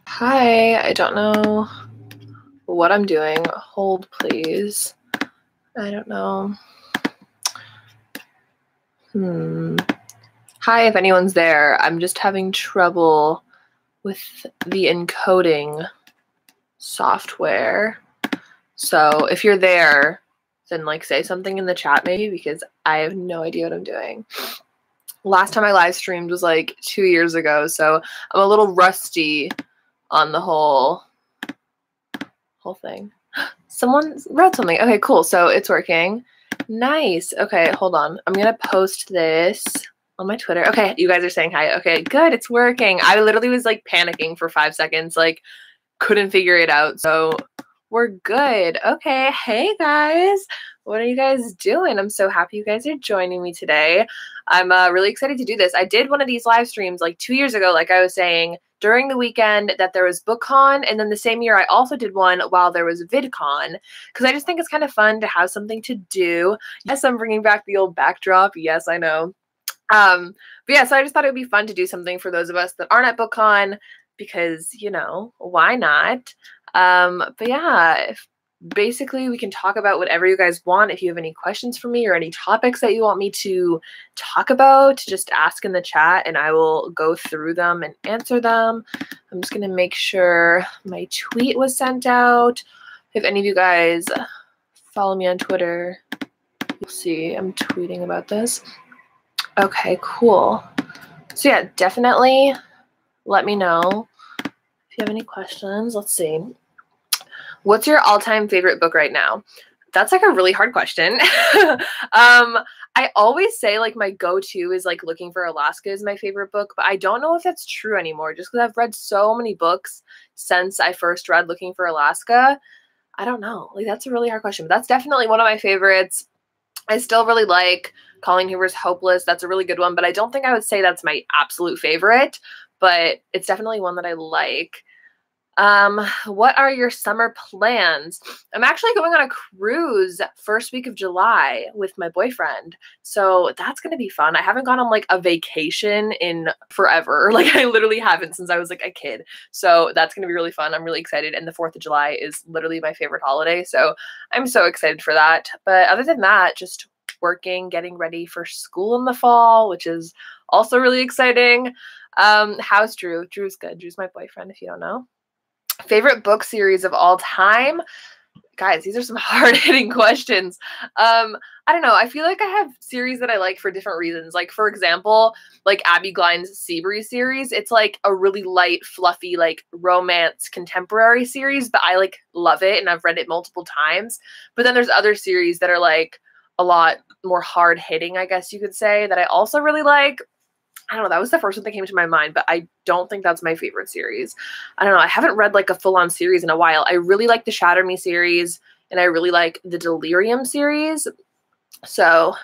Hi, I don't know what I'm doing. Hold, please. I don't know. Hi, if anyone's there. I'm just having trouble with the encoding software. So if you're there, then like say something in the chat maybe, because I have no idea what I'm doing. Last time I live streamed was like 2 years ago, so I'm a little rusty on the whole thing. Someone wrote something. Okay, cool. So it's working. Nice. Okay, hold on. I'm going to post this on my Twitter. Okay, you guys are saying hi. Okay, good. It's working. I literally was like panicking for 5 seconds, like couldn't figure it out. So we're good. Okay, hey guys. What are you guys doing? I'm so happy you guys are joining me today. I'm really excited to do this. I did one of these live streams like 2 years ago, like I was saying, during the weekend that there was Bookcon, and then the same year I also did one while there was VidCon, because I just think it's kind of fun to have something to do. Yes, I'm bringing back the old backdrop. Yes, I know. But yeah, so I just thought it would be fun to do something for those of us that aren't at Bookcon, because, you know, why not? But yeah, basically we can talk about whatever you guys want. If you have any questions for me or any topics that you want me to talk about, just ask in the chat and I will go through them and answer them. I'm just going to make sure my tweet was sent out. If any of you guys follow me on Twitter, you'll see I'm tweeting about this. Okay, cool. So yeah, definitely let me know if you have any questions. Let's see. What's your all-time favorite book right now? That's like a really hard question. I always say like my go-to is like Looking for Alaska is my favorite book, but I don't know if that's true anymore just because I've read so many books since I first read Looking for Alaska. I don't know. Like that's a really hard question, but that's definitely one of my favorites. I still really like Colleen Hoover's Hopeless. That's a really good one, but I don't think I would say that's my absolute favorite, but it's definitely one that I like. What are your summer plans? I'm actually going on a cruise first week of July with my boyfriend. So that's going to be fun. I haven't gone on like a vacation in forever. Like I literally haven't since I was like a kid. So that's going to be really fun. I'm really excited. And the 4th of July is literally my favorite holiday. So I'm so excited for that. But other than that, just working, getting ready for school in the fall, which is also really exciting. How's Drew? Drew's good. Drew's my boyfriend, if you don't know. Favorite book series of all time? Guys, these are some hard-hitting questions. I don't know. I feel like I have series that I like for different reasons. Like, for example, like Abby Glein's Seabury series. It's like a really light, fluffy, like romance contemporary series, but I like love it and I've read it multiple times. But then there's other series that are like a lot more hard-hitting, I guess you could say, that I also really like. I don't know, that was the first one that came to my mind, but I don't think that's my favorite series. I don't know, I haven't read like a full-on series in a while. I really like the Shatter Me series, and I really like the Delirium series. So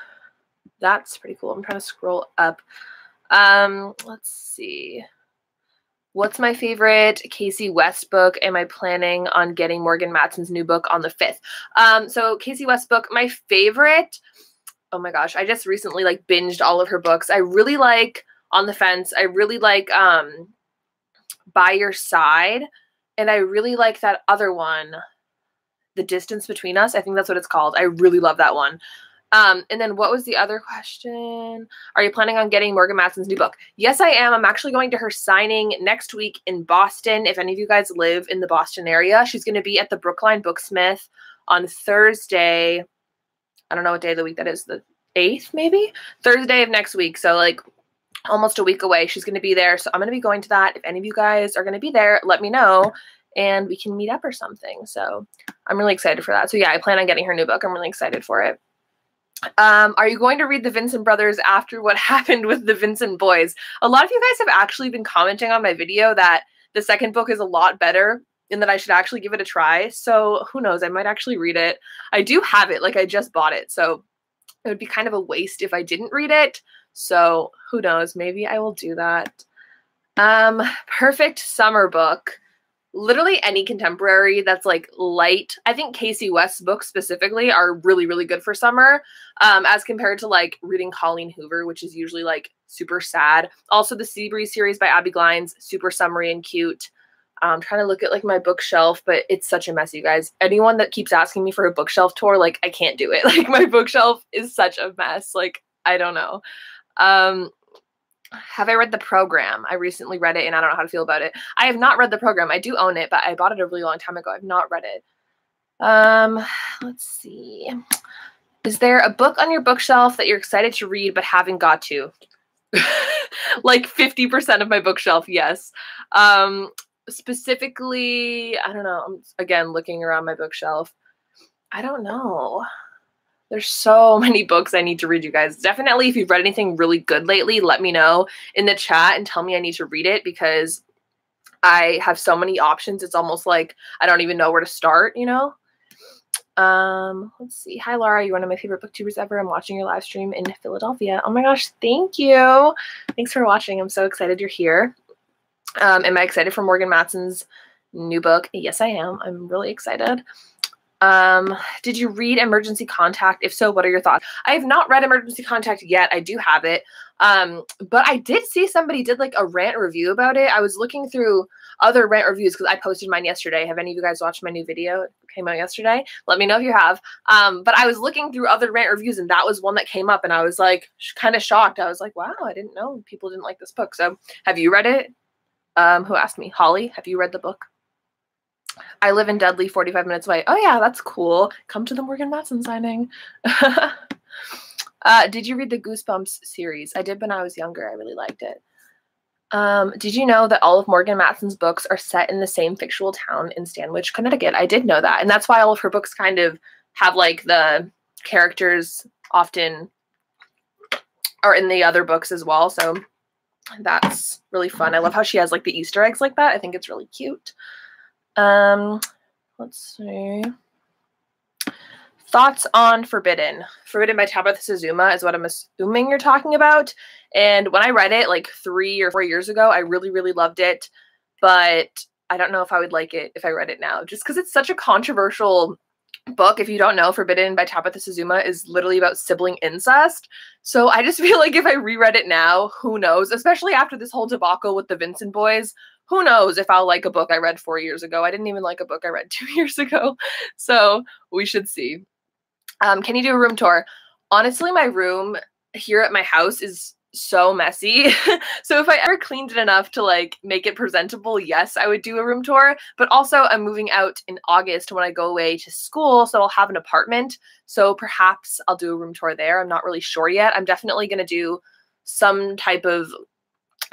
that's pretty cool. I'm trying to scroll up. Let's see. What's my favorite Casey West book? Am I planning on getting Morgan Matson's new book on the 5th? So Casey West book, my favorite, oh my gosh, I just recently like binged all of her books. I really like On the Fence. I really like By Your Side. And I really like that other one, The Distance Between Us. I think that's what it's called. I really love that one. And then what was the other question? Are you planning on getting Morgan Matson's new book? Yes, I am. I'm actually going to her signing next week in Boston. If any of you guys live in the Boston area, she's going to be at the Brookline Booksmith on Thursday. I don't know what day of the week that is, the 8th maybe? Thursday of next week. So like almost a week away. She's going to be there. So I'm going to be going to that. If any of you guys are going to be there, let me know and we can meet up or something. So I'm really excited for that. So yeah, I plan on getting her new book. I'm really excited for it. Are you going to read the Vincent brothers after what happened with the Vincent boys? A lot of you guys have actually been commenting on my video that the second book is a lot better and that I should actually give it a try. So who knows? I might actually read it. I do have it. Like I just bought it. So it would be kind of a waste if I didn't read it. So who knows? Maybe I will do that. Perfect summer book. literally any contemporary that's like light. I think Casey West's books specifically are really, really good for summer, as compared to like reading Colleen Hoover, which is usually like super sad. Also the Seabreeze series by Abby Glines, super summery and cute. I'm trying to look at like my bookshelf, but it's such a mess, you guys. Anyone that keeps asking me for a bookshelf tour, like I can't do it. Like my bookshelf is such a mess. Like, I don't know. Have I read The Program? I recently read it and I don't know how to feel about it. I have not read The Program. I do own it, but I bought it a really long time ago. I've not read it. Let's see. Is there a book on your bookshelf that you're excited to read but haven't got to? Like 50% of my bookshelf, yes. Specifically, I don't know. I'm again looking around my bookshelf. I don't know. There's so many books I need to read, you guys. Definitely, if you've read anything really good lately, let me know in the chat and tell me I need to read it, because I have so many options. It's almost like I don't even know where to start, you know? Let's see. Hi, Laura. You're one of my favorite booktubers ever. I'm watching your live stream in Philadelphia. Oh my gosh, thank you. Thanks for watching. I'm so excited you're here. Am I excited for Morgan Matson's new book? Yes, I am. I'm really excited. Did you read Emergency Contact? If so, what are your thoughts? I have not read Emergency Contact yet. I do have it. But I did see somebody did like a rant review about it. I was looking through other rant reviews because I posted mine yesterday. Have any of you guys watched my new video? It came out yesterday. Let me know if you have. But I was looking through other rant reviews and that was one that came up and I was like kind of shocked. I was like, wow, I didn't know people didn't like this book. So have you read it? Who asked me? Holly, have you read the book? I live in Dudley, 45 minutes away. Oh yeah, that's cool. Come to the Morgan Matson signing. Did you read the Goosebumps series? I did when I was younger. I really liked it. Did you know that all of Morgan Matson's books are set in the same fictional town in Stanwich, Connecticut? I did know that. And that's why all of her books kind of have like the characters often are in the other books as well. So that's really fun. I love how she has like the Easter eggs like that. I think it's really cute. Let's see. Thoughts on Forbidden. Forbidden by Tabitha Suzuma is what I'm assuming you're talking about. And when I read it like 3 or 4 years ago, I really, really loved it. But I don't know if I would like it if I read it now, just because it's such a controversial book. If you don't know, Forbidden by Tabitha Suzuma is literally about sibling incest. So I just feel like if I reread it now, who knows, especially after this whole debacle with the Vincent boys, who knows if I'll like a book I read 4 years ago. I didn't even like a book I read 2 years ago. So we should see. Can you do a room tour? Honestly, my room here at my house is so messy. So if I ever cleaned it enough to like make it presentable, yes, I would do a room tour. But also I'm moving out in August when I go away to school. So I'll have an apartment. So perhaps I'll do a room tour there. I'm not really sure yet. I'm definitely going to do some type of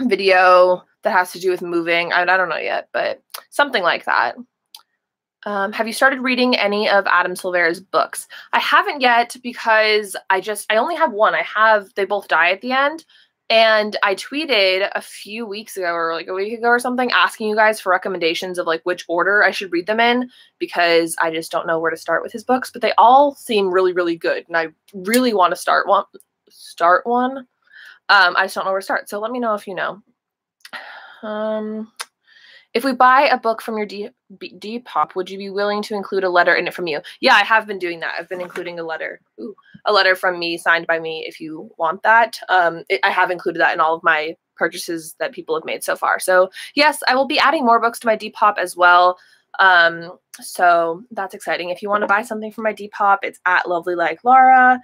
video that has to do with moving. I don't know yet, but something like that. Have you started reading any of Adam Silvera's books? I haven't yet because I only have one. They both die at the end. And I tweeted a few weeks ago or like a week ago or something asking you guys for recommendations of like which order I should read them in, because I just don't know where to start with his books, but they all seem really, really good. And I really want to start one. I just don't know where to start. So let me know if you know. If we buy a book from your Depop, would you be willing to include a letter in it from you? Yeah, I have been doing that. I've been including a letter. A letter from me, signed by me, if you want that. I have included that in all of my purchases that people have made so far. So yes, I will be adding more books to my Depop as well. So that's exciting. If you want to buy something from my Depop, it's at Lovely Like Laura.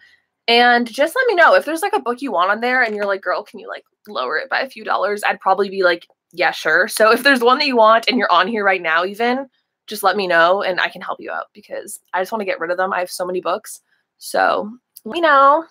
And just let me know if there's like a book you want on there and you're like, girl, can you like lower it by a few dollars? I'd probably be like, yeah, sure. So if there's one that you want and you're on here right now, even just let me know and I can help you out, because I just want to get rid of them. I have so many books. So let me know.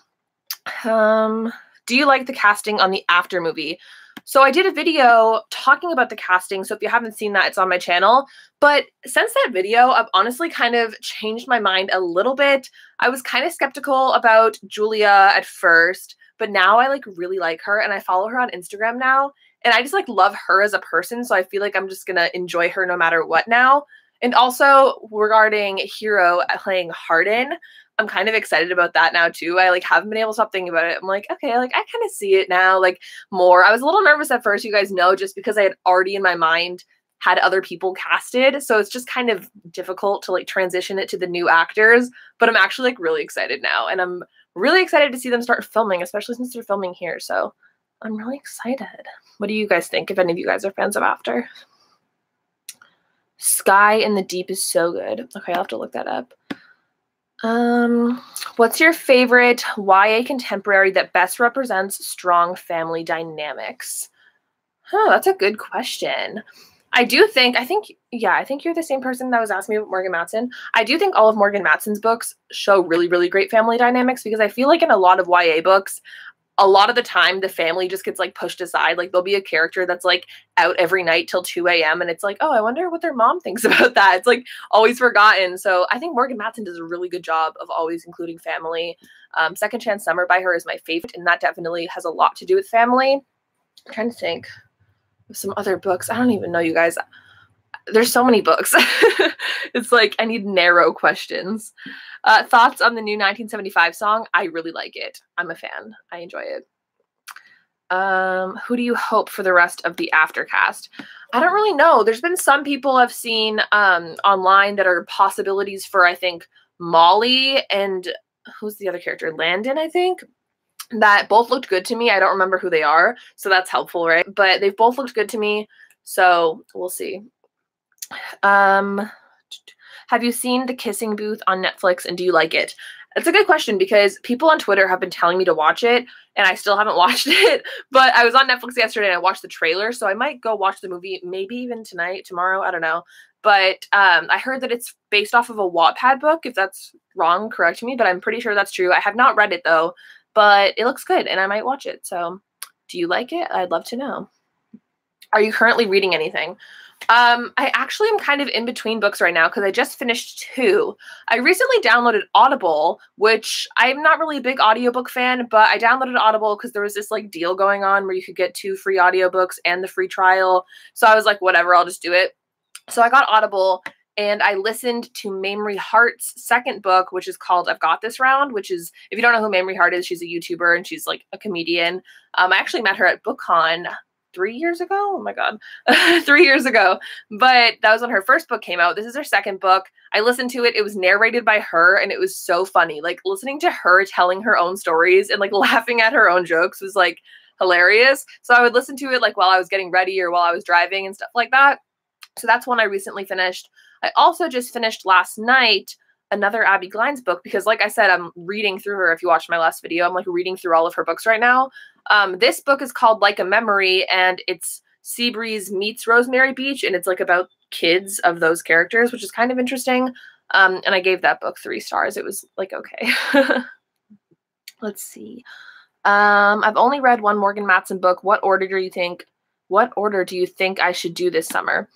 Do you like the casting on the After movie? So I did a video talking about the casting. So if you haven't seen that, it's on my channel. But since that video, I've honestly kind of changed my mind a little bit. I was kind of skeptical about Julia at first, but now I like really like her and I follow her on Instagram now. And I just like love her as a person. So I feel like I'm just going to enjoy her no matter what now. And also regarding Hero playing Hardin, I'm kind of excited about that now too. I like haven't been able to stop thinking about it. I'm like, okay, like I kind of see it now, like more. I was a little nervous at first, you guys know, just because I had already in my mind had other people casted. So it's just kind of difficult to like transition it to the new actors. But I'm actually like really excited now. And I'm really excited to see them start filming, especially since they're filming here. So I'm really excited. What do you guys think, if any of you guys are fans of After? Sky in the Deep is so good. Okay, I'll have to look that up. What's your favorite YA contemporary that best represents strong family dynamics? Huh, that's a good question. I think you're the same person that was asking me about Morgan Matson. I do think all of Morgan Matson's books show really, really great family dynamics, because I feel like in a lot of YA books, a lot of the time the family just gets like pushed aside. Like there'll be a character that's like out every night till 2 a.m. and it's like, oh, I wonder what their mom thinks about that. It's like always forgotten. So I think Morgan Matson does a really good job of always including family. Second Chance Summer by her is my favorite, and that definitely has a lot to do with family. I'm trying to think of some other books. I don't even know, you guys. There's so many books. It's like I need narrow questions. Thoughts on the new 1975 song? I really like it. I'm a fan. I enjoy it. Who do you hope for the rest of the Aftercast? I don't really know. There's been some people I've seen online that are possibilities for, I think, Molly and who's the other character? Landon, I think. That both looked good to me. I don't remember who they are, so that's helpful, right? But they've both looked good to me, so we'll see. Have you seen The Kissing Booth on Netflix, and do you like it? It's a good question, because people on Twitter have been telling me to watch it, and I still haven't watched it. But I was on Netflix yesterday and I watched the trailer, so I might go watch the movie maybe even tonight, tomorrow, I don't know. But I heard that it's based off of a Wattpad book. If that's wrong, correct me, but I'm pretty sure that's true. I have not read it though, but it looks good and I might watch it. So do you like it? I'd love to know. Are you currently reading anything? I actually am kind of in between books right now because I just finished 2. I recently downloaded Audible, which I'm not really a big audiobook fan, but I downloaded Audible because there was this like deal going on where you could get 2 free audiobooks and the free trial. So I was like, whatever, I'll just do it. So I got Audible and I listened to Mamrie Hart's second book, which is called I've Got This Round, which is, if you don't know who Mamrie Hart is, she's a YouTuber and she's like a comedian. I actually met her at Bookcon 3 years ago. Oh my God, 3 years ago. But that was when her first book came out. This is her second book. I listened to it. It was narrated by her and it was so funny. Like listening to her telling her own stories and like laughing at her own jokes was like hilarious. So I would listen to it like while I was getting ready or while I was driving and stuff like that. So that's one I recently finished. I also just finished last night another Abby Glines book because, like I said, I'm reading through her. If you watched my last video, I'm like reading through all of her books right now. This book is called Like a Memory, and it's Seabreeze meets Rosemary Beach, and it's like about kids of those characters, which is kind of interesting. And I gave that book 3 stars. It was like, okay. Let's see. I've only read one Morgan Matson book. What order do you think I should do this summer?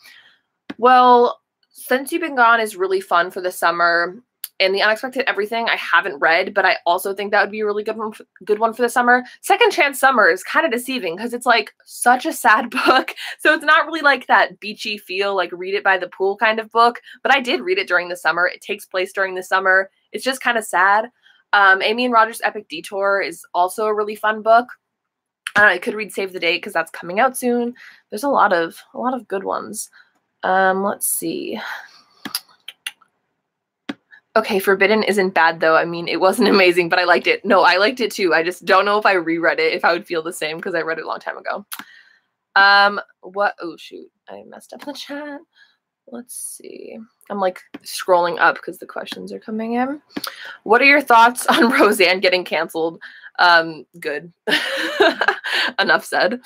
Well, Since You've Been Gone is really fun for the summer, and The Unexpected Everything I haven't read, but I also think that would be a really good one for the summer. Second Chance Summer is kind of deceiving because it's like such a sad book. So it's not really like that beachy feel, like read it by the pool kind of book, but I did read it during the summer. It takes place during the summer. It's just kind of sad. Amy and Roger's Epic Detour is also a really fun book. I could read Save the Date because that's coming out soon. There's a lot of good ones. Let's see. Okay, Forbidden isn't bad though. I mean, it wasn't amazing, but I liked it. No, I liked it too. I just don't know if I reread it, if I would feel the same because I read it a long time ago. Oh shoot, I messed up the chat. Let's see. I'm like scrolling up because the questions are coming in. What are your thoughts on Roseanne getting canceled? Good. Enough said.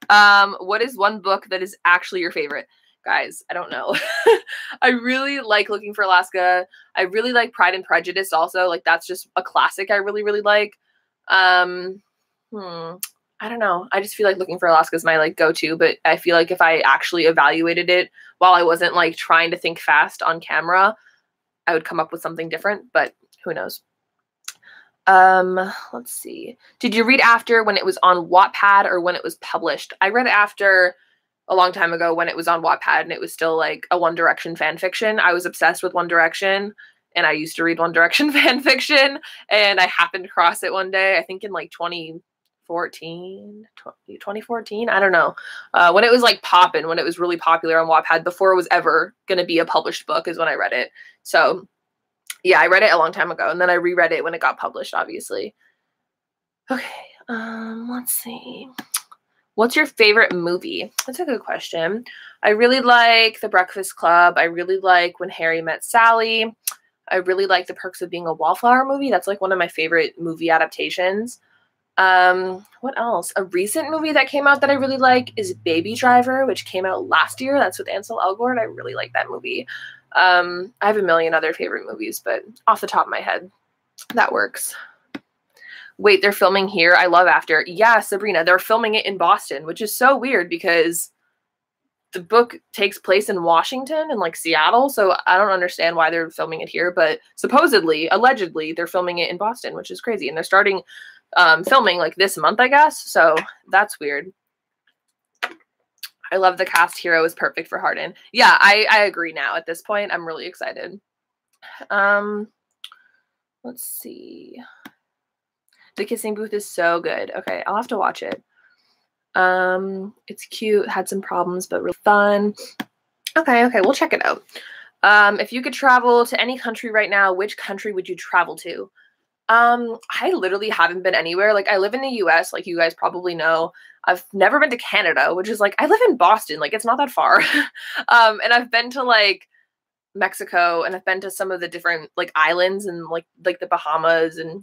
What is one book that is actually your favorite? Guys, I don't know. I really like Looking for Alaska. I really like Pride and Prejudice also. Like that's just a classic I really, really like. I don't know. I just feel like Looking for Alaska is my like go-to, but I feel like if I actually evaluated it while I wasn't like trying to think fast on camera, I would come up with something different, but who knows? Let's see. Did you read After when it was on Wattpad or when it was published? I read After a long time ago when it was on Wattpad and it was still like a One Direction fan fiction. I was obsessed with One Direction and I used to read One Direction fan fiction and I happened across it one day, I think in like 2014, I don't know, when it was like poppin', when it was really popular on Wattpad before it was ever going to be a published book is when I read it. So yeah, I read it a long time ago, and then I reread it when it got published, obviously. Okay, let's see. What's your favorite movie? That's a good question. I really like The Breakfast Club. I really like When Harry Met Sally. I really like The Perks of Being a Wallflower movie. That's like one of my favorite movie adaptations. What else? A recent movie that came out that I really like is Baby Driver, which came out last year. That's with Ansel Elgort. I really like that movie. I have a million other favorite movies, but off the top of my head, that works. Wait, they're filming here? I love After. Yeah, Sabrina, they're filming it in Boston, which is so weird because the book takes place in Washington and like Seattle, so I don't understand why they're filming it here, but supposedly, allegedly, they're filming it in Boston, which is crazy, and they're starting filming like this month, I guess, so that's weird. I love the cast. Hero is perfect for Hardin. Yeah, I agree now. At this point, I'm really excited. Let's see. The Kissing Booth is so good. Okay, I'll have to watch it. It's cute, had some problems, but really fun. Okay, we'll check it out. If you could travel to any country right now, which country would you travel to? I literally haven't been anywhere. Like, I live in the US, like you guys probably know. I've never been to Canada, which is like, I live in Boston, like it's not that far. And I've been to like Mexico, and I've been to some of the different like islands and like the Bahamas and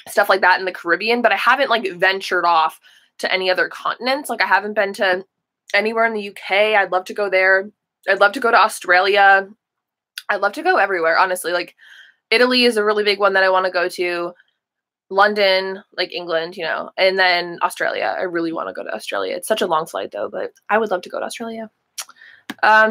stuff like that in the Caribbean, but I haven't like ventured off to any other continents. Like, I haven't been to anywhere in the UK. I'd love to go there. I'd love to go to Australia. I'd love to go everywhere, honestly. Like, Italy is a really big one that I want to go to. London, like England, you know, and then Australia. I really want to go to Australia. It's such a long flight though, but I would love to go to Australia.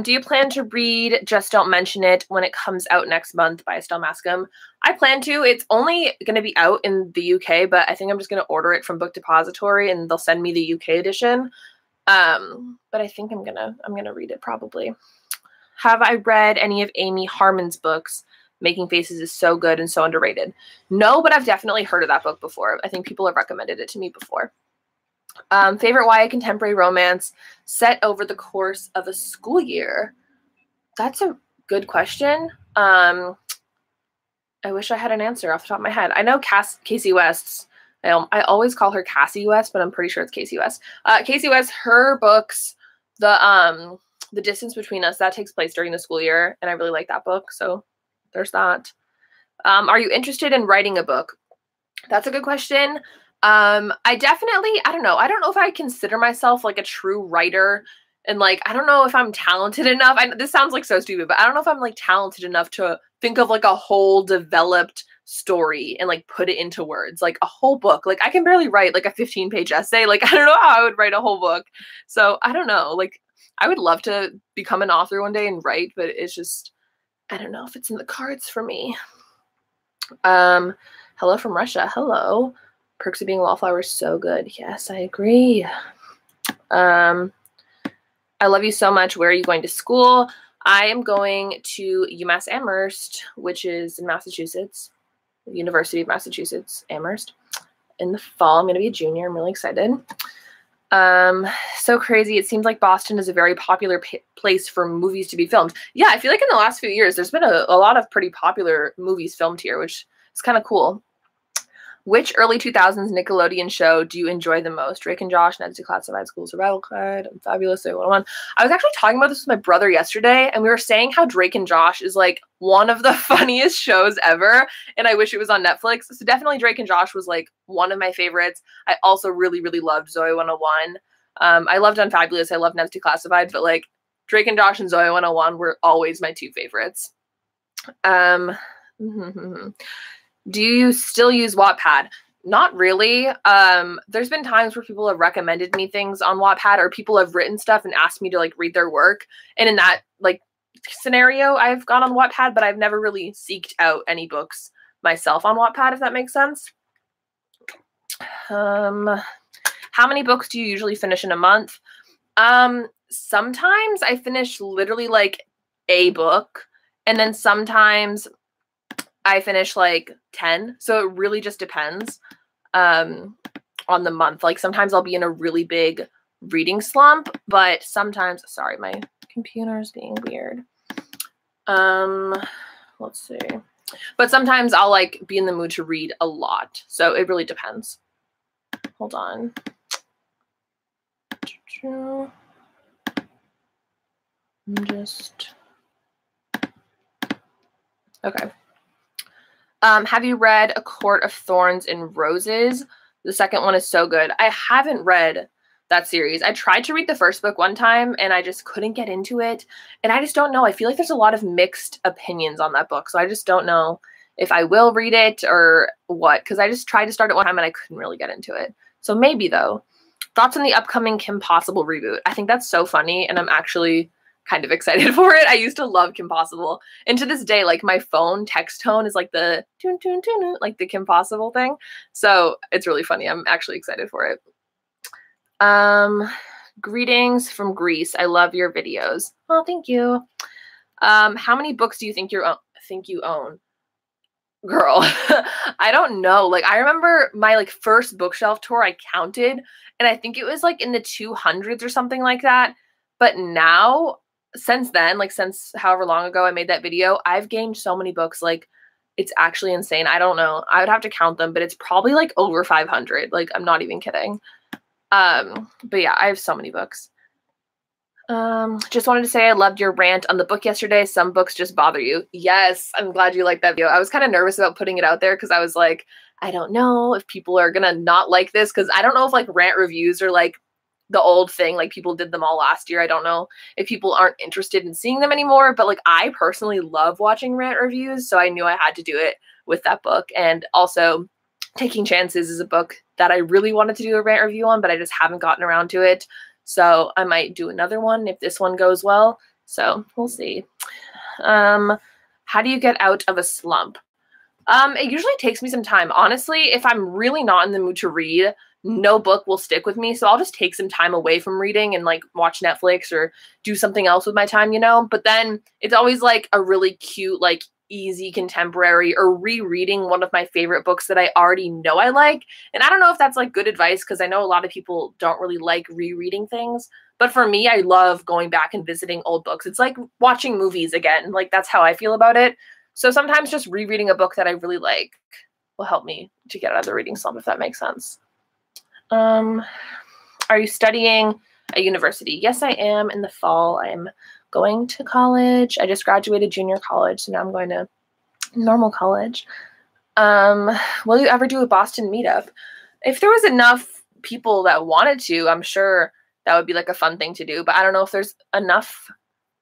Do you plan to read Just Don't Mention It when it comes out next month by Estelle Mascom? I plan to. It's only going to be out in the UK, but I think I'm just going to order it from Book Depository and they'll send me the UK edition. But I think I'm gonna read it probably. Have I read any of Amy Harmon's books? Making Faces is so good and so underrated. No, but I've definitely heard of that book before. I think people have recommended it to me before. Favorite YA contemporary romance set over the course of a school year? That's a good question. I wish I had an answer off the top of my head. I know Casey West's. I always call her Cassie West, but I'm pretty sure it's Casey West. Casey West, her books, The Distance Between Us, that takes place during the school year, and I really like that book, so there's that. Are you interested in writing a book? That's a good question. I don't know. I don't know if I consider myself like a true writer, and like, I don't know if I'm talented enough. This sounds like so stupid, but I don't know if I'm like talented enough to think of like a whole developed story and like put it into words, like a whole book. Like, I can barely write like a 15-page essay. Like, I don't know how I would write a whole book. So I don't know. Like, I would love to become an author one day and write, but it's just, I don't know if it's in the cards for me. Hello from Russia. Hello. Perks of Being a Wallflower is so good. Yes, I agree. I love you so much. Where are you going to school? I am going to UMass Amherst, which is in Massachusetts. The University of Massachusetts, Amherst. In the fall, I'm going to be a junior. I'm really excited. So crazy. It seems like Boston is a very popular place for movies to be filmed. Yeah, I feel like in the last few years, there's been a lot of pretty popular movies filmed here, which is kind of cool. Which early 2000s Nickelodeon show do you enjoy the most? Drake and Josh, Ned's Declassified School Survival Guide, I'm Fabulous, So 101. I was actually talking about this with my brother yesterday, and we were saying how Drake and Josh is like one of the funniest shows ever, and I wish it was on Netflix. So definitely Drake and Josh was like one of my favorites. I also really, really loved Zoe 101. I loved Unfabulous. I loved Ned's Declassified, but like Drake and Josh and Zoe 101 were always my two favorites. Do you still use Wattpad? Not really. There's been times where people have recommended me things on Wattpad, or people have written stuff and asked me to like read their work. And in that like scenario, I've gone on Wattpad, but I've never really seeked out any books myself on Wattpad, if that makes sense. How many books do you usually finish in a month? Sometimes I finish literally like a book, and then sometimes I finish like 10. So it really just depends. on the month. Like sometimes I'll be in a really big reading slump, but sometimes, sorry, my computer is being weird. Let's see. But sometimes I'll like be in the mood to read a lot. So it really depends. Hold on. Okay. Have you read A Court of Thorns and Roses? The second one is so good. I haven't read that series. I tried to read the first book one time and I just couldn't get into it. And I just don't know. I feel like there's a lot of mixed opinions on that book. So I just don't know if I will read it or what. Because I just tried to start it one time and I couldn't really get into it. So maybe though. Thoughts on the upcoming Kim Possible reboot? I think that's so funny and I'm actually kind of excited for it. I used to love Kim Possible. And to this day, like my phone text tone is like the toon, toon, toon, like the Kim Possible thing. So it's really funny. I'm actually excited for it. Greetings from Greece. I love your videos. Oh, thank you. How many books do you think you own? Girl, I don't know. Like I remember my like first bookshelf tour, I counted and I think it was like in the 200s or something like that. But now, since then, like since however long ago I made that video, I've gained so many books. Like it's actually insane. I don't know. I would have to count them, but it's probably like over 500. Like I'm not even kidding. But yeah, I have so many books. Just wanted to say I loved your rant on the book yesterday. Some books just bother you. Yes, I'm glad you liked that video. I was kind of nervous about putting it out there because I was like, I don't know if people are gonna not like this because I don't know if like rant reviews are like the old thing, like people did them all last year. I don't know if people aren't interested in seeing them anymore, but like I personally love watching rant reviews, so I knew I had to do it with that book. And also Taking Chances is a book that I really wanted to do a rant review on, but I just haven't gotten around to it. So I might do another one if this one goes well. So we'll see. How do you get out of a slump? It usually takes me some time. Honestly, if I'm really not in the mood to read, no book will stick with me. So I'll just take some time away from reading and like watch Netflix or do something else with my time, you know? But then it's always like a really cute, like easy contemporary or rereading one of my favorite books that I already know I like. And I don't know if that's like good advice because I know a lot of people don't really like rereading things. But for me, I love going back and visiting old books. It's like watching movies again. Like that's how I feel about it. So sometimes just rereading a book that I really like will help me to get out of the reading slump, if that makes sense. Are you studying at university? Yes, I am. In the fall, I'm going to college. I just graduated junior college, so now I'm going to normal college. Will you ever do a Boston meetup? If there was enough people that wanted to, I'm sure that would be like a fun thing to do, but I don't know if there's enough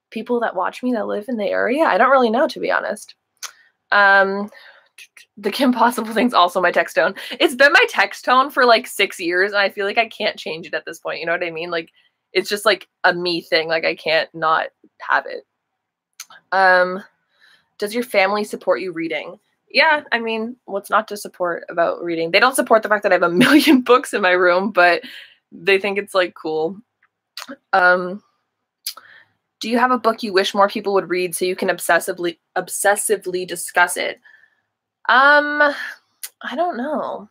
people that watch me that live in the area. I don't really know, to be honest. The Kim Possible thing's also my text tone. It's been my text tone for like 6 years, and I feel like I can't change it at this point. You know what I mean? Like, it's just like a me thing. Like, I can't not have it. Does your family support you reading? Yeah, I mean, what's not to support about reading? They don't support the fact that I have a million books in my room, but they think it's like cool. Do you have a book you wish more people would read so you can obsessively discuss it? I don't know.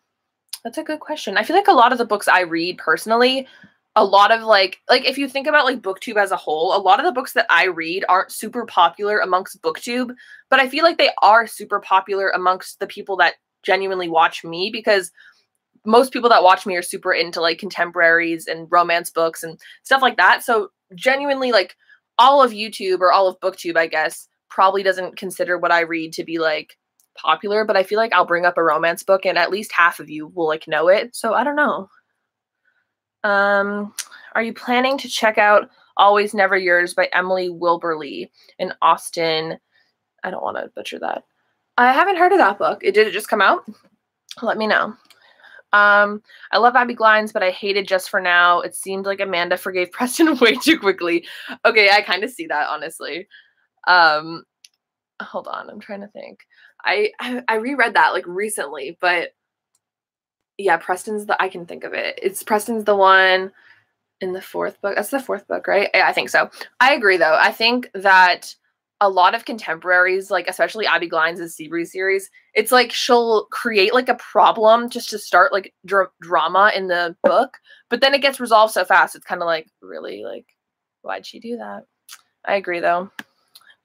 That's a good question. I feel like a lot of the books I read personally, a lot of like if you think about like BookTube as a whole, a lot of the books that I read aren't super popular amongst BookTube, but I feel like they are super popular amongst the people that genuinely watch me because most people that watch me are super into like contemporaries and romance books and stuff like that. So genuinely like all of YouTube or all of BookTube, I guess, probably doesn't consider what I read to be like popular, but I feel like I'll bring up a romance book and at least half of you will like know it. So I don't know. Are you planning to check out Always Never Yours by Emily Wilburley in Austin? I don't want to butcher that. I haven't heard of that book. Did it just come out? Let me know. I love Abby Glines, but I hated Just for Now. It seemed like Amanda forgave Preston way too quickly. Okay, I kind of see that, honestly. Hold on, I'm trying to think. I reread that like recently, but yeah, I can think of it. Preston's the one in the fourth book. That's the fourth book, right? Yeah, I think so. I agree though. I think that a lot of contemporaries, like especially Abby Glines' Seabreeze series, it's like she'll create like a problem just to start like drama in the book, but then it gets resolved so fast. It's kind of like, really, like, why'd she do that? I agree though.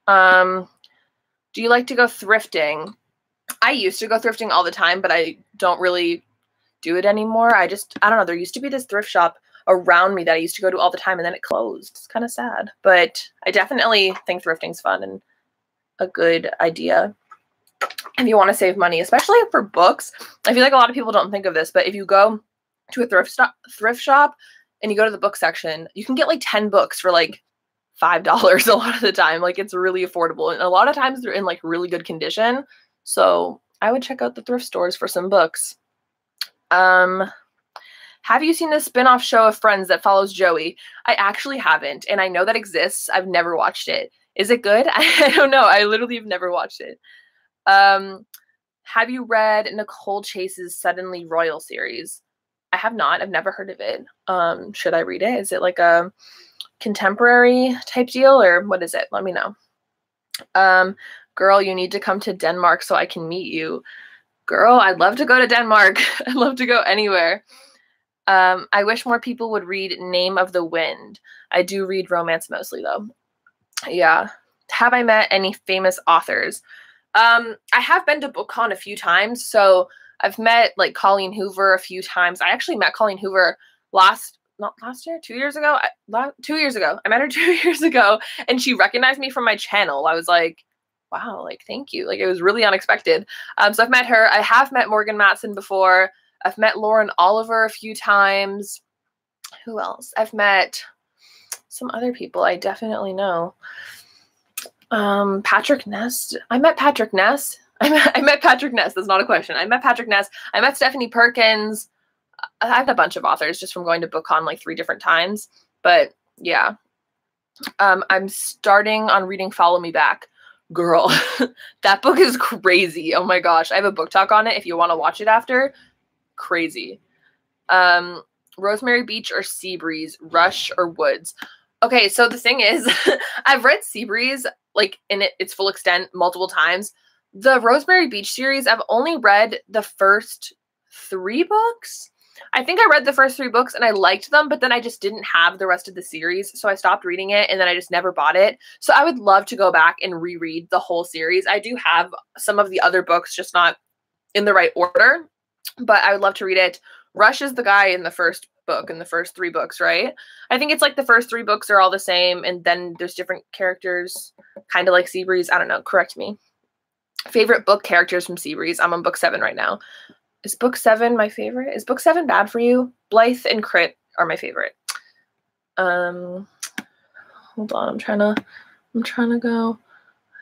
Do you like to go thrifting? I used to go thrifting all the time, but I don't really do it anymore. I don't know. There used to be this thrift shop around me that I used to go to all the time, and then it closed. It's kind of sad, but I definitely think thrifting's fun and a good idea if you want to save money, especially for books. I feel like a lot of people don't think of this, but if you go to a thrift shop and you go to the book section, you can get like 10 books for like $5 a lot of the time. Like, it's really affordable, and a lot of times they're in like really good condition. So I would check out the thrift stores for some books. Have you seen the spin-off show of Friends that follows Joey? I actually haven't, and I know that exists. I've never watched it. Is it good? I don't know. I literally have never watched it. Have you read Nicole Chase's Suddenly Royal series? I have not. I've never heard of it. Should I read it? Is it like a contemporary type deal, or what is it? Let me know. Girl, you need to come to Denmark so I can meet you. Girl, I'd love to go to Denmark. I'd love to go anywhere. I wish more people would read Name of the Wind. I do read romance mostly, though. Yeah. Have I met any famous authors? I have been to Bookcon a few times, so I've met like Colleen Hoover a few times. I actually met Colleen Hoover not last year, 2 years ago. 2 years ago. I met her 2 years ago, and she recognized me from my channel. I was like, wow, like, thank you. Like, it was really unexpected. So I've met her. I have met Morgan Matson before. I've met Lauren Oliver a few times. Who else? I've met some other people I definitely know. Patrick Ness. I met Patrick Ness. I met Patrick Ness. That's not a question. I met Patrick Ness. I met Stephanie Perkins. I've a bunch of authors just from going to Bookcon like 3 different times. But yeah. I'm starting on reading Follow Me Back. Girl, that book is crazy. Oh my gosh. I have a book talk on it if you want to watch it after. Crazy. Rosemary Beach or Seabreeze, Rush or Woods. Okay, so the thing is, I've read Seabreeze like in its full extent multiple times. The Rosemary Beach series, I've only read the first 3 books. I think I read the first 3 books and I liked them, but then I just didn't have the rest of the series, so I stopped reading it, and then I just never bought it. So I would love to go back and reread the whole series. I do have some of the other books, just not in the right order, but I would love to read it. Rush is the guy in the first book, in the first 3 books, right? I think it's like the first 3 books are all the same, and then there's different characters, kind of like Seabreeze. I don't know, correct me. Favorite book characters from Seabreeze. I'm on book 7 right now. Is book 7 my favorite? Is book 7 bad for you? Blythe and Crit are my favorite. Hold on, I'm trying to go.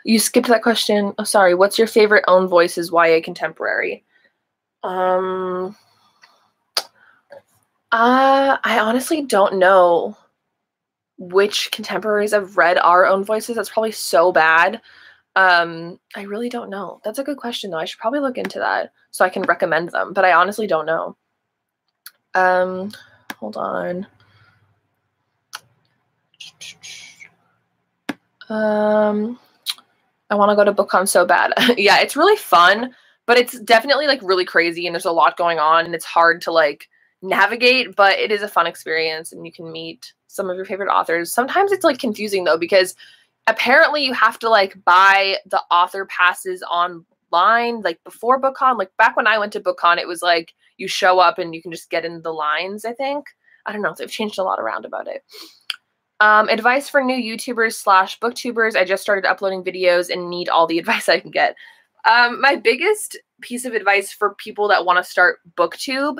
You skipped that question. Oh, sorry. What's your favorite own voices YA contemporary? I honestly don't know which contemporaries I've read our own voices. That's probably so bad. I really don't know. That's a good question, though. I should probably look into that so I can recommend them, but I honestly don't know. Hold on. I want to go to Bookcon so bad. Yeah, it's really fun, but it's definitely like really crazy, and there's a lot going on, and it's hard to like navigate, but it is a fun experience, and you can meet some of your favorite authors. Sometimes it's like confusing though, because apparently you have to like buy the author passes online, like before Bookcon. Like back when I went to Bookcon, it was like you show up and you can just get in the lines, I think. I don't know. They've changed a lot around about it. Advice for new YouTubers / booktubers. I just started uploading videos and need all the advice I can get. My biggest piece of advice for people that want to start booktube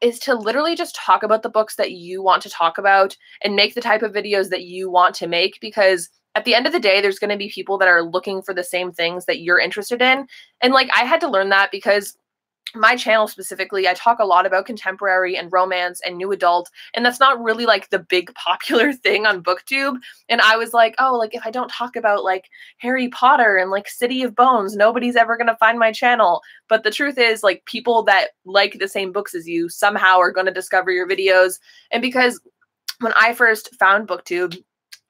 is to literally just talk about the books that you want to talk about and make the type of videos that you want to make, because at the end of the day, there's going to be people that are looking for the same things that you're interested in. And like, I had to learn that because my channel specifically, I talk a lot about contemporary and romance and new adult, and that's not really like the big popular thing on BookTube. And I was like, oh, like if I don't talk about like Harry Potter and like City of Bones, nobody's ever going to find my channel. But the truth is, like, people that like the same books as you somehow are going to discover your videos. And because when I first found BookTube,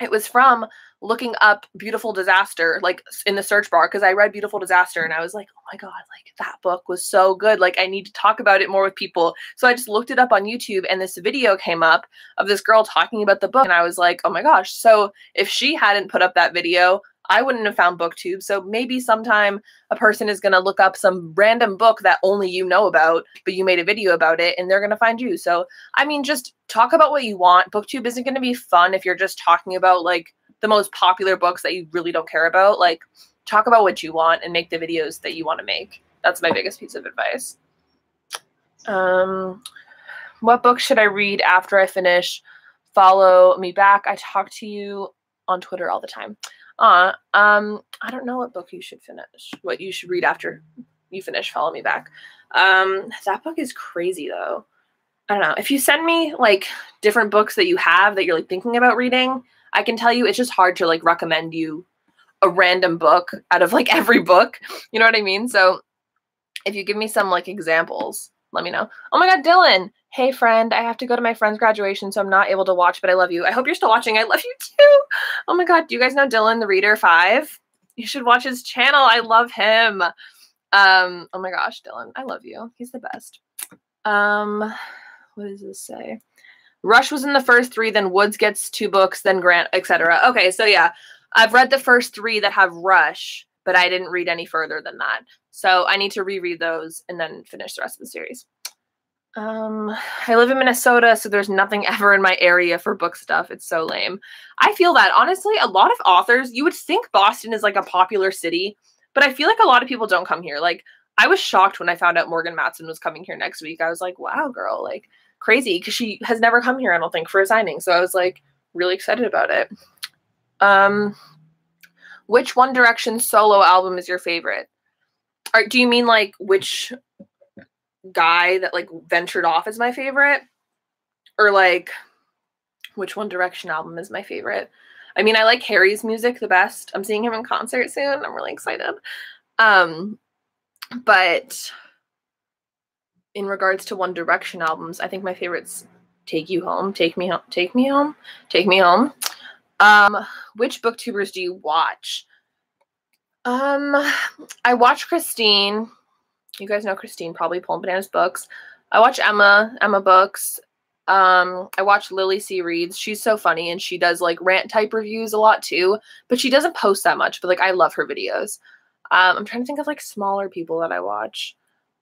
It was from looking up Beautiful Disaster, like in the search bar, because I read Beautiful Disaster and I was like, oh my God, like that book was so good. Like I need to talk about it more with people. So I just looked it up on YouTube and this video came up of this girl talking about the book. And I was like, oh my gosh. So if she hadn't put up that video, I wouldn't have found BookTube. So maybe sometime a person is going to look up some random book that only you know about, but you made a video about it and they're going to find you. So, I mean, just talk about what you want. BookTube isn't going to be fun if you're just talking about like the most popular books that you really don't care about. Like talk about what you want and make the videos that you want to make. That's my biggest piece of advice. What book should I read after I finish? Follow me back. I talk to you on Twitter all the time. I don't know what book you should finish, what you should read after you finish Follow Me Back. That book is crazy though. I don't know. If you send me like different books that you have that you're like thinking about reading, I can tell you it's just hard to like recommend you a random book out of like every book. You know what I mean? So if you give me some like examples, let me know. Oh my God, Dylan. Hey friend, I have to go to my friend's graduation, so I'm not able to watch, but I love you. I hope you're still watching. I love you too. Oh my God, do you guys know Dylan, the Reader 5? You should watch his channel. I love him. Oh my gosh, Dylan, I love you. He's the best. What does this say? Rush was in the first 3, then Woods gets 2 books, then Grant, etc. Okay, so yeah, I've read the first 3 that have Rush, but I didn't read any further than that. So I need to reread those and then finish the rest of the series. I live in Minnesota, so there's nothing ever in my area for book stuff. It's so lame. I feel that, honestly, a lot of authors, you would think Boston is like a popular city, but I feel like a lot of people don't come here. Like, I was shocked when I found out Morgan Matson was coming here next week. I was like, wow, girl, like, crazy, because she has never come here, I don't think, for a signing. So I was, like, really excited about it. Which One Direction solo album is your favorite? Or do you mean, like, which guy that like ventured off is my favorite, or like which One Direction album is my favorite? I mean, I like Harry's music the best. I'm seeing him in concert soon. I'm really excited. But in regards to One Direction albums, I think my favorite's Take You Home, Take Me Home, Take Me Home, Take Me Home. Which booktubers do you watch? I watch Christine. You guys know Christine, probably Pulling Bananas Books. I watch Emma Books. I watch Lily C. Reads. She's so funny, and she does like rant type reviews a lot too, but she doesn't post that much, but like I love her videos. I'm trying to think of like smaller people that I watch.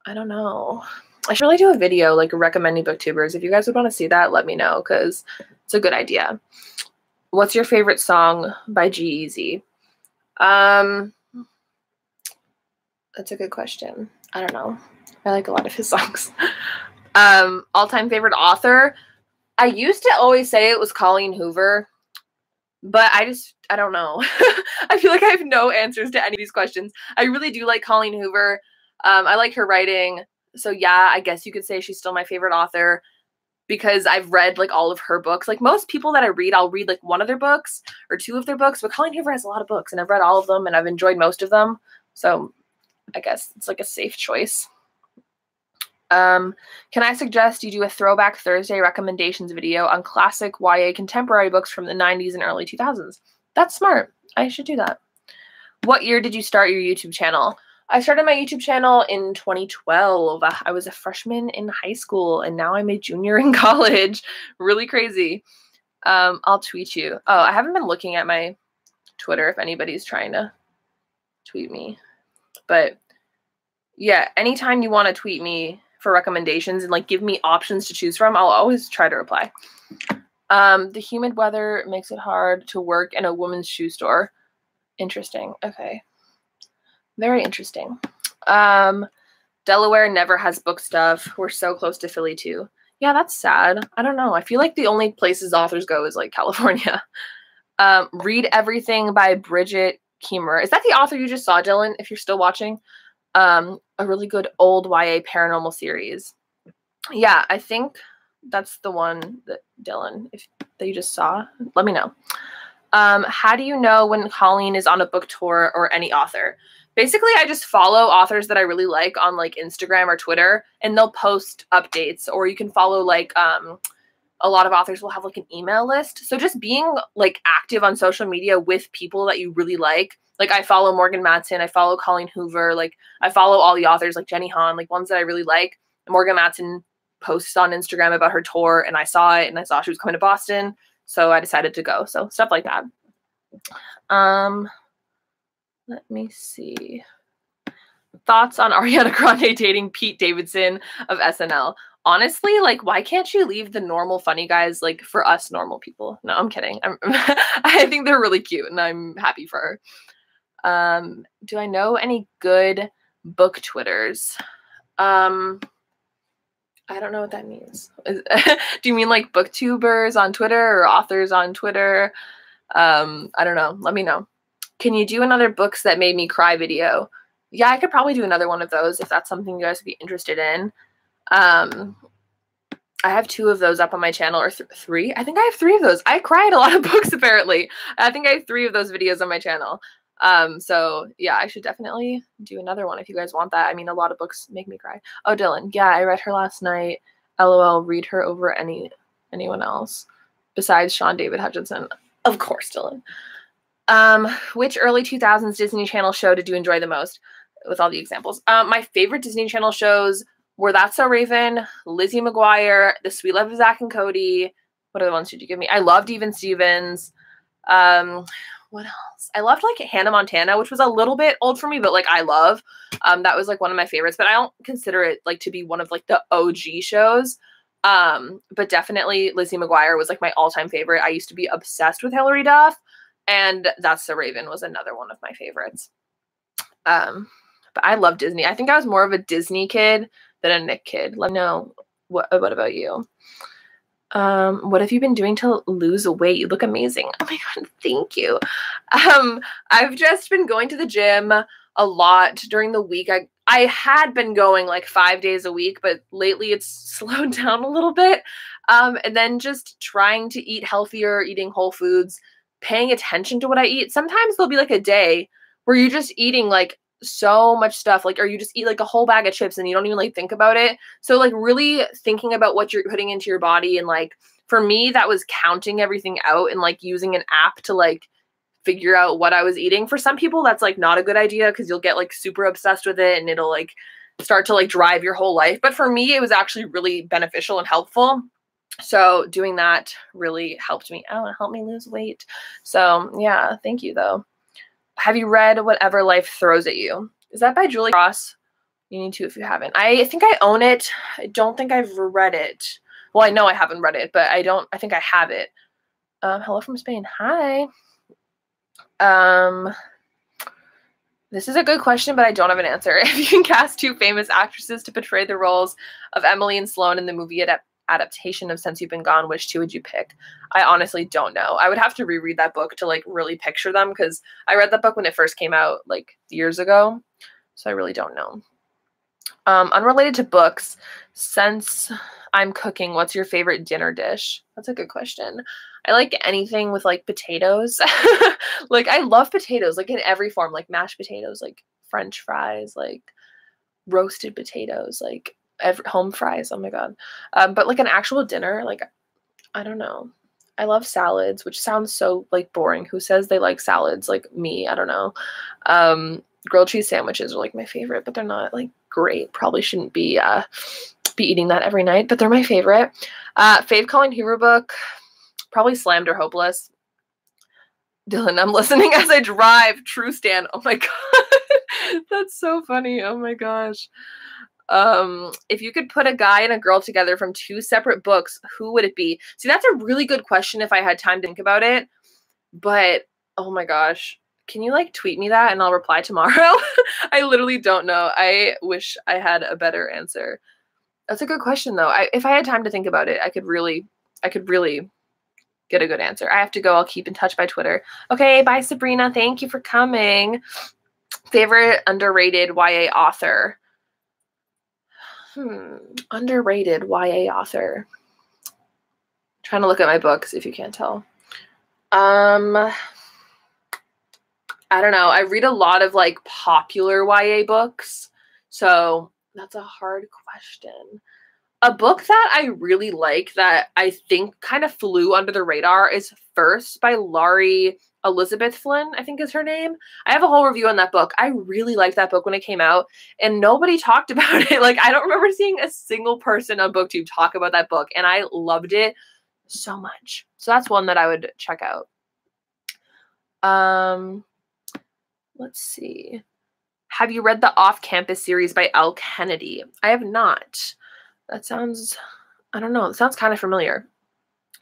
I don't know. I should really do a video like recommending booktubers. If you guys would want to see that, let me know, because it's a good idea. What's your favorite song by G-Eazy? That's a good question. I don't know. I like a lot of his songs. All-time favorite author? I used to always say it was Colleen Hoover, but I don't know. I feel like I have no answers to any of these questions. I really do like Colleen Hoover. I like her writing. So yeah, I guess you could say she's still my favorite author because I've read like all of her books. Like most people that I read, I'll read like one of their books or 2 of their books, but Colleen Hoover has a lot of books and I've read all of them and I've enjoyed most of them. So I guess it's like a safe choice. Can I suggest you do a Throwback Thursday recommendations video on classic YA contemporary books from the 90s and early 2000s? That's smart. I should do that. What year did you start your YouTube channel? I started my YouTube channel in 2012. I was a freshman in high school, and now I'm a junior in college. Really crazy. I'll tweet you. Oh, I haven't been looking at my Twitter if anybody's trying to tweet me. But yeah, anytime you want to tweet me for recommendations and like give me options to choose from, I'll always try to reply. The humid weather makes it hard to work in a woman's shoe store. Interesting. Okay. Very interesting. Delaware never has book stuff. We're so close to Philly too. Yeah, that's sad. I don't know. I feel like the only places authors go is like California. Read Everything by Bridget Kiemer. Is that the author you just saw, Dylan, if you're still watching? A really good old YA paranormal series. Yeah, I think that's the one that Dylan, that you just saw. Let me know. How do you know when Colleen is on a book tour or any author? Basically, I just follow authors that I really like on like Instagram or Twitter, and they'll post updates. Or you can follow like a lot of authors will have like an email list. So just being like active on social media with people that you really like I follow Morgan Matson, I follow Colleen Hoover, like I follow all the authors like Jenny Han, like ones that I really like. Morgan Matson posts on Instagram about her tour, and I saw it, and I saw she was coming to Boston, so I decided to go. So stuff like that. Let me see. Thoughts on Ariana Grande dating Pete Davidson of SNL? Honestly, like, why can't you leave the normal funny guys, like, for us normal people? No, I'm kidding. I think they're really cute, and I'm happy for her. Do I know any good book Twitters? I don't know what that means. Do you mean like booktubers on Twitter or authors on Twitter? I don't know. Let me know. Can you do another books that made me cry video? Yeah, I could probably do another one of those if that's something you guys would be interested in. I have 2 of those up on my channel, or 3. I think I have 3 of those. I cried a lot of books, apparently. I think I have 3 of those videos on my channel. So yeah, I should definitely do another one if you guys want that. I mean, a lot of books make me cry. Oh, Dylan. Yeah, I read her last night. LOL, read her over anyone else besides Sean David Hutchinson. Of course, Dylan. Which early 2000s Disney Channel show did you enjoy the most? With all the examples. My favorite Disney Channel shows were That's So Raven, Lizzie McGuire, The Sweet Life of Zach and Cody. What other ones did you give me? I loved Even Stevens. What else? I loved like Hannah Montana, which was a little bit old for me, but like I love. That was like one of my favorites, but I don't consider it like to be one of like the OG shows. But definitely Lizzie McGuire was like my all-time favorite. I used to be obsessed with Hilary Duff, and That's So Raven was another one of my favorites. But I love Disney. I think I was more of a Disney kid than a Nick kid. Let me know. What about you? What have you been doing to lose weight? You look amazing. Oh my God, thank you. I've just been going to the gym a lot during the week. I had been going like 5 days a week, but lately it's slowed down a little bit. And then just trying to eat healthier, eating whole foods, paying attention to what I eat. Sometimes there'll be like a day where you're just eating like so much stuff, like, or you just eat like a whole bag of chips and you don't even like think about it. So like really thinking about what you're putting into your body, and like for me that was counting everything out and like using an app to like figure out what I was eating. For some people that's like not a good idea because you'll get like super obsessed with it and it'll like start to like drive your whole life. But for me it was actually really beneficial and helpful. So doing that really helped me out and helped me lose weight. So yeah, thank you though. Have you read Whatever Life Throws at You? Is that by Julie Cross? You need to if you haven't. I think I own it. I don't think I've read it. Well, I know I haven't read it, but I think I have it. Hello from Spain. Hi. This is a good question, but I don't have an answer. If you can cast 2 famous actresses to portray the roles of Emily and Sloane in the movie adaptation of Since You've Been Gone, which 2 would you pick? I honestly don't know. I would have to reread that book to like really picture them, because I read that book when it first came out like years ago. So I really don't know. Unrelated to books, since I'm cooking, what's your favorite dinner dish? That's a good question. I like anything with like potatoes. Like I love potatoes, like in every form, like mashed potatoes, like French fries, like roasted potatoes, like home fries. Oh my God. But like an actual dinner, like, I don't know. I love salads, which sounds so like boring. Who says they like salads? Like me, I don't know. Grilled cheese sandwiches are like my favorite, but they're not like great. Probably shouldn't be eating that every night, but they're my favorite. Fave Colleen Hoover book, probably Slammed or Hopeless. Dylan, I'm listening as I drive. True Stan. Oh my God. That's so funny. Oh my gosh. If you could put a guy and a girl together from 2 separate books, who would it be? See, that's a really good question if I had time to think about it. But, oh my gosh. Can you like tweet me that and I'll reply tomorrow? I literally don't know. I wish I had a better answer. That's a good question though. If I had time to think about it, I could really get a good answer. I have to go. I'll keep in touch by Twitter. Okay, bye Sabrina. Thank you for coming. Favorite underrated YA author? Underrated YA author. Trying to look at my books if you can't tell. I don't know. I read a lot of like popular YA books, so that's a hard question. A book that I really like that I think kind of flew under the radar is First by Laurie Elizabeth Flynn, I think is her name. I have a whole review on that book. I really liked that book when it came out, and nobody talked about it. Like, I don't remember seeing a single person on BookTube talk about that book, and I loved it so much. So that's one that I would check out. Let's see. Have you read the Off-Campus series by Elle Kennedy? I have not. That sounds, I don't know, it sounds kind of familiar.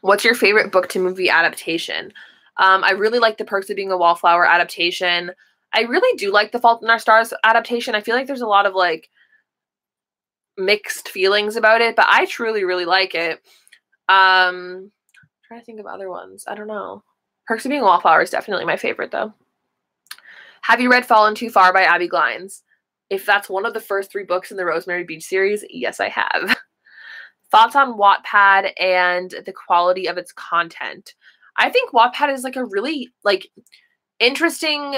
What's your favorite book to movie adaptation? I really like The Perks of Being a Wallflower adaptation. I really do like The Fault in Our Stars adaptation. I feel like there's a lot of like mixed feelings about it, but I truly, really like it. I'm trying to think of other ones. I don't know. Perks of Being a Wallflower is definitely my favorite though. Have you read Fallen Too Far by Abby Glines? If that's one of the first 3 books in the Rosemary Beach series, yes, I have. Thoughts on Wattpad and the quality of its content? I think Wattpad is like a really like interesting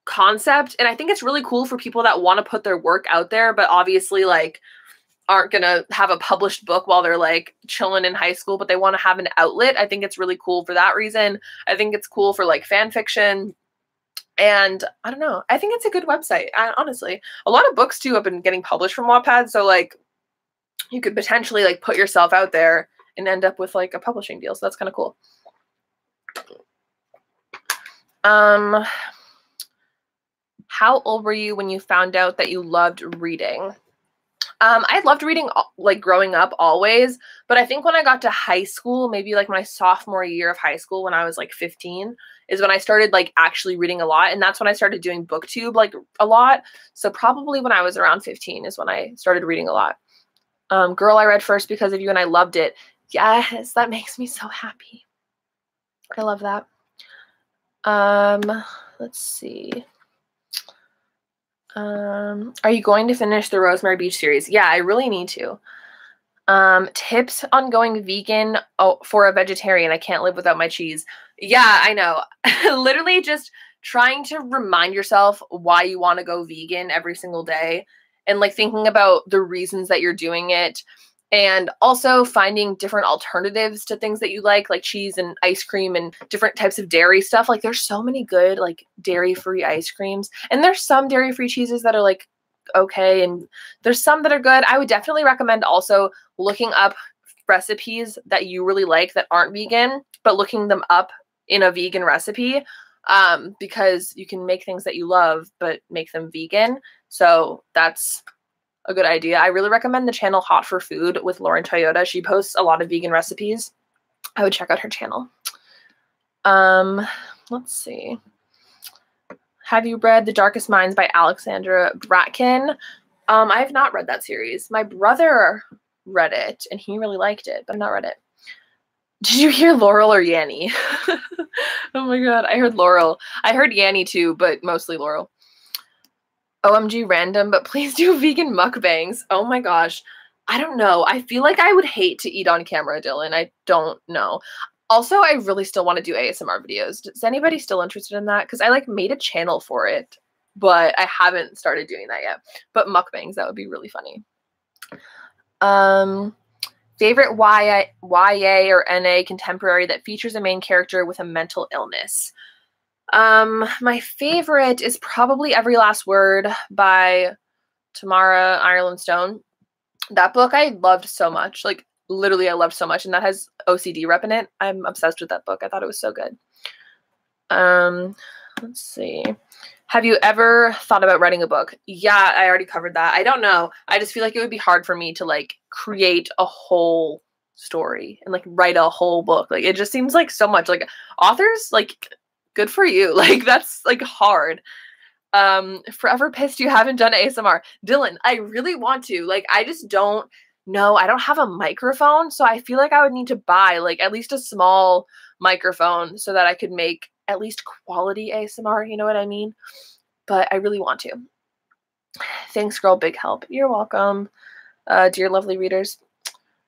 concept, and I think it's really cool for people that want to put their work out there, but obviously like aren't gonna have a published book while they're like chilling in high school, but they want to have an outlet. I think it's really cool for that reason. I think it's cool for like fan fiction. And I don't know. I think it's a good website. Honestly, a lot of books too have been getting published from Wattpad, so like you could potentially like put yourself out there and end up with like a publishing deal. So that's kind of cool. How old were you when you found out that you loved reading? I loved reading like growing up always, but I think when I got to high school, maybe like my sophomore year of high school when I was like 15 is when I started like actually reading a lot, and that's when I started doing BookTube like a lot. So probably when I was around 15 is when I started reading a lot. Girl, I read First Because of You and I loved it. Yes, that makes me so happy. I love that. Let's see. Are you going to finish the Rosemary Beach series? Yeah, I really need to. Tips on going vegan for a vegetarian. I can't live without my cheese. Yeah, I know. Literally just trying to remind yourself why you want to go vegan every single day, and like thinking about the reasons that you're doing it, and also finding different alternatives to things that you like cheese and ice cream and different types of dairy stuff. Like there's so many good like dairy-free ice creams, and there's some dairy-free cheeses that are like okay, and there's some that are good. I would definitely recommend also looking up recipes that you really like that aren't vegan, but looking them up in a vegan recipe, because you can make things that you love but make them vegan. So that's a good idea. I really recommend the channel Hot for Food with Lauren Toyota. She posts a lot of vegan recipes. I would check out her channel. Let's see. Have you read The Darkest Minds by Alexandra Bratkin? I have not read that series. My brother read it and he really liked it, but I've not read it. Did you hear Laurel or Yanny? Oh my god, I heard Laurel. I heard Yanny too, but mostly Laurel. OMG random, but please do vegan mukbangs. Oh my gosh. I don't know. I feel like I would hate to eat on camera, Dylan. I don't know. Also, I really still want to do ASMR videos. Is anybody still interested in that? Because I like made a channel for it, but I haven't started doing that yet. But mukbangs, that would be really funny. Favorite YA or NA contemporary that features a main character with a mental illness. My favorite is probably Every Last Word by Tamara Ireland Stone. That book I loved so much. Like literally I loved so much, and that has OCD rep in it. I'm obsessed with that book. I thought it was so good. Let's see. Have you ever thought about writing a book? Yeah, I already covered that. I don't know. I just feel like it would be hard for me to like create a whole story and like write a whole book. Like it just seems like so much. Like authors, like good for you. Like that's like hard. Forever pissed you haven't done ASMR. Dylan, I really want to. Like I just don't know. I don't have a microphone, so I feel like I would need to buy like at least a small microphone so that I could make at least quality ASMR, you know what I mean? But I really want to. Thanks, girl. Big help. You're welcome. Dear lovely readers.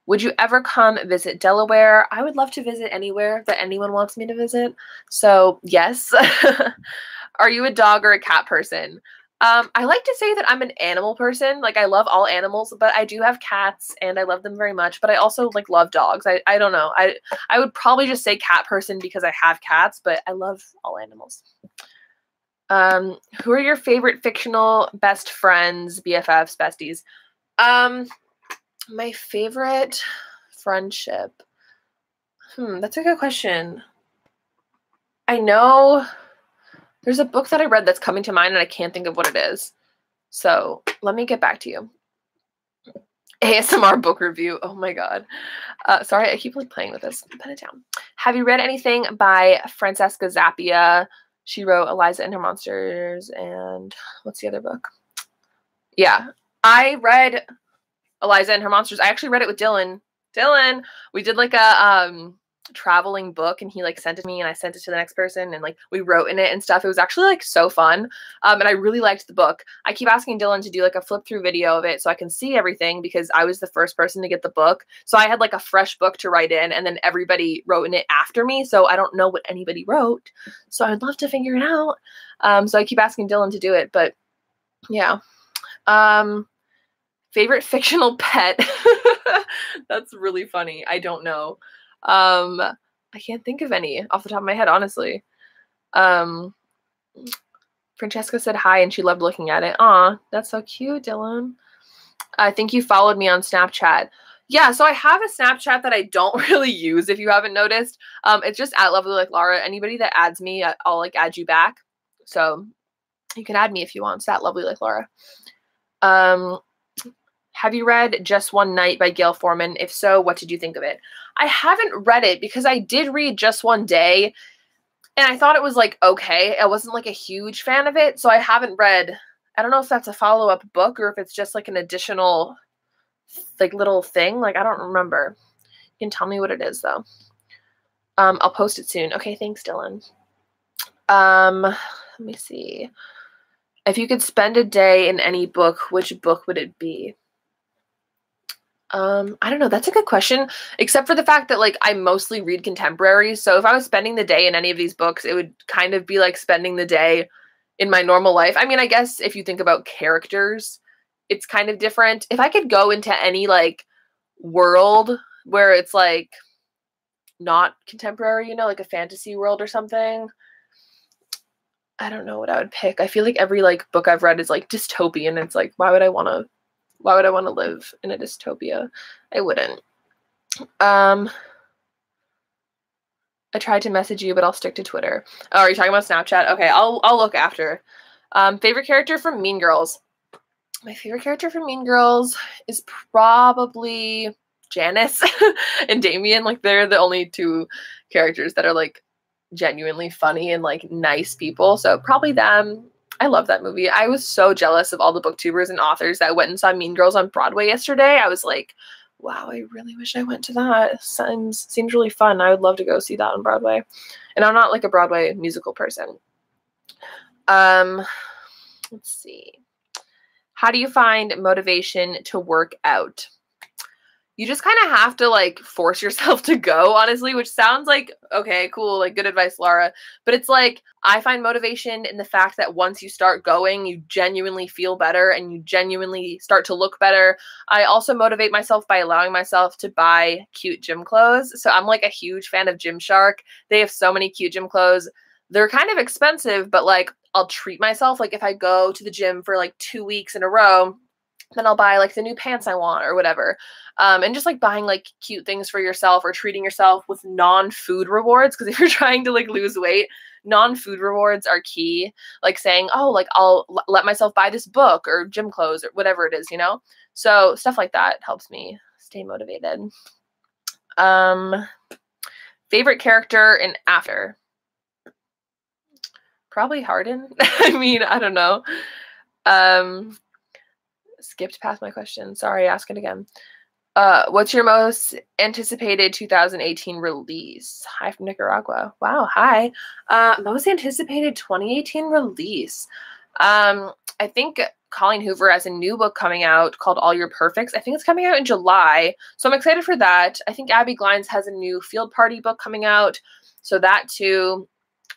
Would you ever come visit Delaware? I would love to visit anywhere that anyone wants me to visit. So yes. Are you a dog or a cat person? I like to say that I'm an animal person. Like, I love all animals, but I do have cats and I love them very much. But I also like love dogs. I don't know. I would probably just say cat person because I have cats, but I love all animals. Who are your favorite fictional best friends, BFFs, besties? My favorite friendship. That's a good question. I know there's a book that I read that's coming to mind and I can't think of what it is. So let me get back to you. ASMR book review. Oh my god. Sorry, I keep like playing with this. Put it down. Have you read anything by Francesca Zappia? She wrote Eliza and Her Monsters and what's the other book? Yeah, I read Eliza and Her Monsters. I actually read it with Dylan. Dylan, we did like a traveling book and he like sent it to me and I sent it to the next person and like we wrote in it and stuff. It was actually like so fun. And I really liked the book. I keep asking Dylan to do like a flip through video of it so I can see everything because I was the first person to get the book. So I had like a fresh book to write in and then everybody wrote in it after me. So I don't know what anybody wrote. So I'd love to figure it out. So I keep asking Dylan to do it, but yeah. Favorite fictional pet. That's really funny. I don't know. I can't think of any off the top of my head, honestly. Francesca said hi and she loved looking at it. Aw, that's so cute, Dylan. I think you followed me on Snapchat. Yeah, so I have a Snapchat that I don't really use if you haven't noticed. It's just at Lovely Like Laura. Anybody that adds me, I'll like add you back. So you can add me if you want. It's at Lovely Like Laura. Have you read Just One Night by Gayle Forman? If so, what did you think of it? I haven't read it because I did read Just One Day and I thought it was like okay. I wasn't like a huge fan of it, so I haven't read. I don't know if that's a follow-up book or if it's just like an additional like little thing. Like I don't remember. You can tell me what it is though. I'll post it soon. Okay, thanks, Dylan. Let me see. If you could spend a day in any book, which book would it be? I don't know. That's a good question, except for the fact that like I mostly read contemporary. So if I was spending the day in any of these books, it would kind of be like spending the day in my normal life. I mean, I guess if you think about characters, it's kind of different. If I could go into any like world where it's like not contemporary, you know, like a fantasy world or something, I don't know what I would pick. I feel like every like book I've read is like dystopian. It's like, why would I want to live in a dystopia? I wouldn't. I tried to message you, but I'll stick to Twitter. Oh, are you talking about Snapchat? Okay, I'll look after. Favorite character from Mean Girls? My favorite character from Mean Girls is probably Janice and Damien. Like they're the only two characters that are like genuinely funny and like nice people. So probably them. I love that movie. I was so jealous of all the booktubers and authors that went and saw Mean Girls on Broadway yesterday. I was like, wow, I really wish I went to that. Seems really fun. I would love to go see that on Broadway. And I'm not like a Broadway musical person. Let's see. How do you find motivation to work out? You just kind of have to like force yourself to go, honestly, which sounds like, okay, cool, like good advice, Laura. But it's like, I find motivation in the fact that once you start going, you genuinely feel better and you genuinely start to look better. I also motivate myself by allowing myself to buy cute gym clothes. So I'm like a huge fan of Gymshark. They have so many cute gym clothes. They're kind of expensive, but like I'll treat myself. Like if I go to the gym for like 2 weeks in a row, then I'll buy like the new pants I want or whatever. And just like buying like cute things for yourself or treating yourself with non-food rewards. Because if you're trying to like lose weight, non-food rewards are key. Like saying, oh, like I'll let myself buy this book or gym clothes or whatever it is, you know? So stuff like that helps me stay motivated. Favorite character in After? Probably Hardin. I mean, I don't know. Skipped past my question. Sorry, ask it again. What's your most anticipated 2018 release? Hi from Nicaragua. Wow, hi. Most anticipated 2018 release. I think Colleen Hoover has a new book coming out called All Your Perfects. I think it's coming out in July. So I'm excited for that. I think Abby Glines has a new Field Party book coming out. So that too.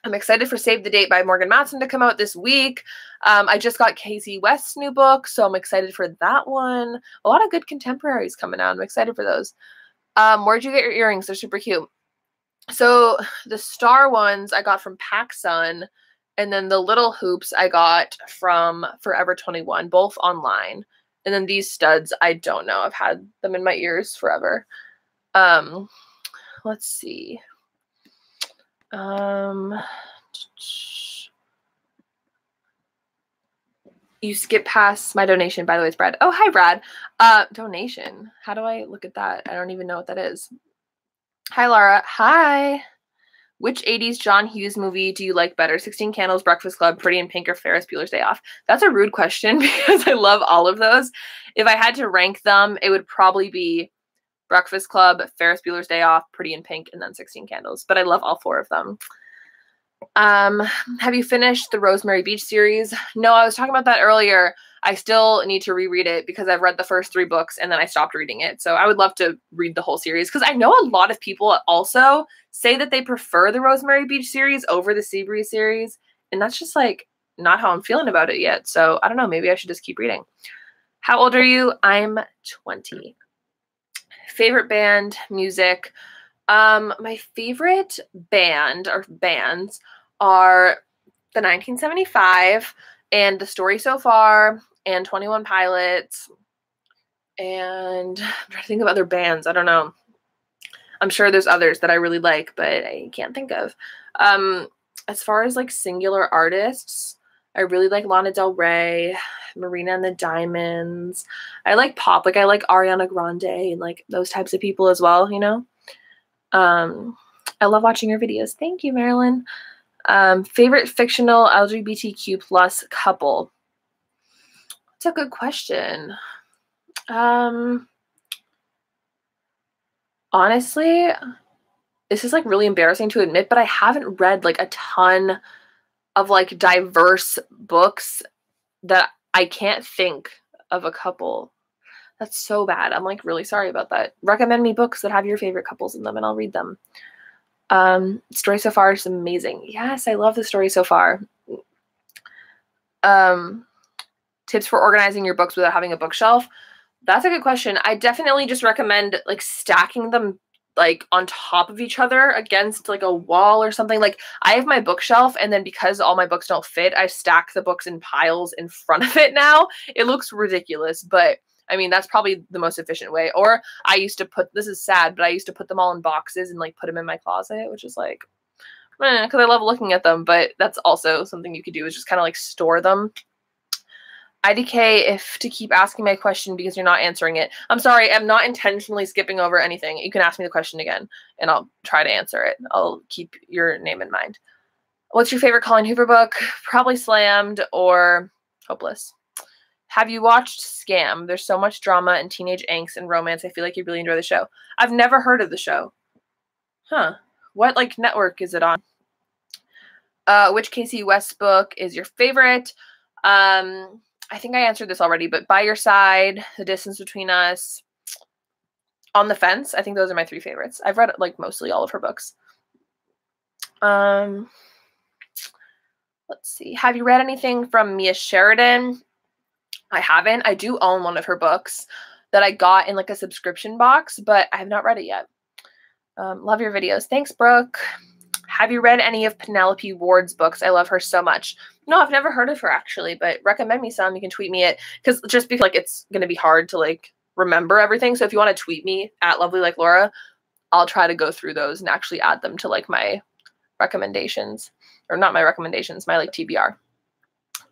I'm excited for Save the Date by Morgan Matson to come out this week. I just got Casey West's new book, so I'm excited for that one. A lot of good contemporaries coming out. I'm excited for those. Where'd you get your earrings? They're super cute. So the star ones I got from PacSun, and then the little hoops I got from Forever 21, both online. And then these studs, I don't know. I've had them in my ears forever. Let's see. You skip past my donation, by the way, it's Brad. Oh, hi, Brad. Donation. How do I look at that? I don't even know what that is. Hi, Laura. Hi. Which 80s John Hughes movie do you like better? 16 Candles, Breakfast Club, Pretty in Pink, or Ferris Bueller's Day Off? That's a rude question because I love all of those. If I had to rank them, it would probably be Breakfast Club, Ferris Bueller's Day Off, Pretty in Pink, and then 16 Candles. But I love all 4 of them. Have you finished the Rosemary Beach series? No, I was talking about that earlier. I still need to reread it because I've read the first 3 books and then I stopped reading it. So I would love to read the whole series because I know a lot of people also say that they prefer the Rosemary Beach series over the Seabreeze series. And that's just like not how I'm feeling about it yet. So I don't know. Maybe I should just keep reading. How old are you? I'm 20. Favorite band, music. My favorite band or bands are the 1975 and The Story So Far and 21 Pilots. And I'm trying to think of other bands. I don't know. I'm sure there's others that I really like, but I can't think of. As far as like singular artists, I really like Lana Del Rey, Marina and the Diamonds. I like pop. Like I like Ariana Grande and like those types of people as well, you know? I love watching your videos. Thank you, Marilyn. Favorite fictional LGBTQ plus couple? That's a good question. Honestly, this is like really embarrassing to admit, but I haven't read like a ton of like diverse books that I can't think of a couple. That's so bad. I'm like really sorry about that. Recommend me books that have your favorite couples in them and I'll read them. Story So Far is amazing. Yes, I love the Story So Far. Tips for organizing your books without having a bookshelf. That's a good question. I definitely just recommend like stacking them like on top of each other against like a wall or something. Like I have my bookshelf and then because all my books don't fit, I stack the books in piles in front of it now. It looks ridiculous, but I mean, that's probably the most efficient way. Or I used to put, this is sad, but I used to put them all in boxes and like put them in my closet, which is like, because I love looking at them, but that's also something you could do is just kind of like store them. IDK if to keep asking my question because you're not answering it. I'm sorry, I'm not intentionally skipping over anything. You can ask me the question again and I'll try to answer it. I'll keep your name in mind. What's your favorite Colleen Hoover book? Probably Slammed or Hopeless. Have you watched Scam? There's so much drama and teenage angst and romance. I feel like you really enjoy the show. I've never heard of the show. Huh. What like network is it on? Which Casey West book is your favorite? I think I answered this already, but By Your Side, The Distance Between Us, On the Fence. I think those are my 3 favorites. I've read like mostly all of her books. Let's see. Have you read anything from Mia Sheridan? I haven't. I do own one of her books that I got in like a subscription box, but I have not read it yet. Love your videos. Thanks, Brooke. Have you read any of Penelope Ward's books? I love her so much. No, I've never heard of her actually, but recommend me some. You can tweet me it because just because like it's going to be hard to like remember everything. So if you want to tweet me at Lovely Like Laura, I'll try to go through those and actually add them to like my recommendations or not my recommendations, my like TBR.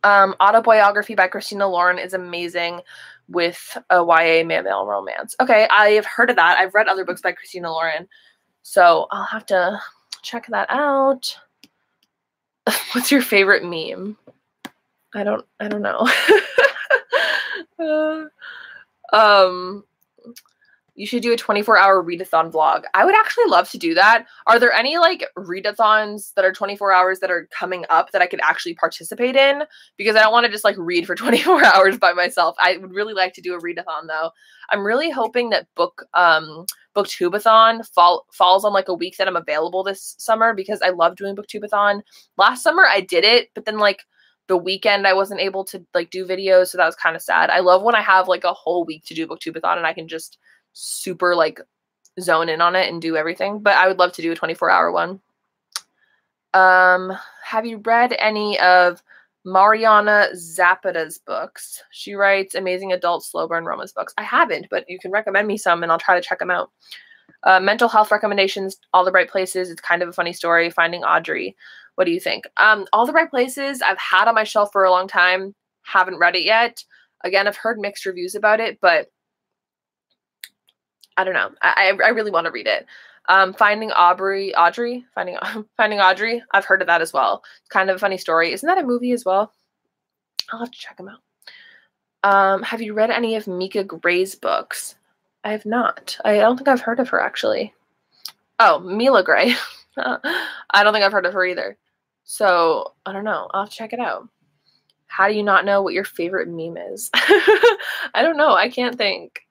Autobiography by Christina Lauren is amazing with a YA male romance. Okay, I have heard of that. I've read other books by Christina Lauren, so I'll have to check that out. What's your favorite meme? I don't know. You should do a 24-hour read-a-thon vlog. I would actually love to do that. Are there any like read-a-thons that are 24 hours that are coming up that I could actually participate in? Because I don't want to just like read for 24 hours by myself. I would really like to do a read-a-thon though. I'm really hoping that Bookcon Booktubeathon falls on like a week that I'm available this summer because I love doing Booktubeathon. Last summer I did it, but then like the weekend I wasn't able to like do videos, so that was kind of sad. I love when I have like a whole week to do Booktubeathon and I can just super like zone in on it and do everything. But I would love to do a 24-hour one. Have you read any of Mariana Zapata's books? She writes amazing adult slow burn romance books. I haven't, but you can recommend me some and I'll try to check them out. Mental health recommendations, All the Right Places. It's kind of a funny story. Finding Audrey. What do you think? All the Right Places I've had on my shelf for a long time. Haven't read it yet. Again, I've heard mixed reviews about it, but I don't know. I really want to read it. Finding Audrey. Finding Audrey. I've heard of that as well. It's kind of a funny story. Isn't that a movie as well? I'll have to check them out. Have you read any of Mika Gray's books? I have not. I don't think I've heard of her, actually. Oh, Mila Gray. I don't think I've heard of her either. So, I don't know. I'll have to check it out. How do you not know what your favorite meme is? I don't know. I can't think.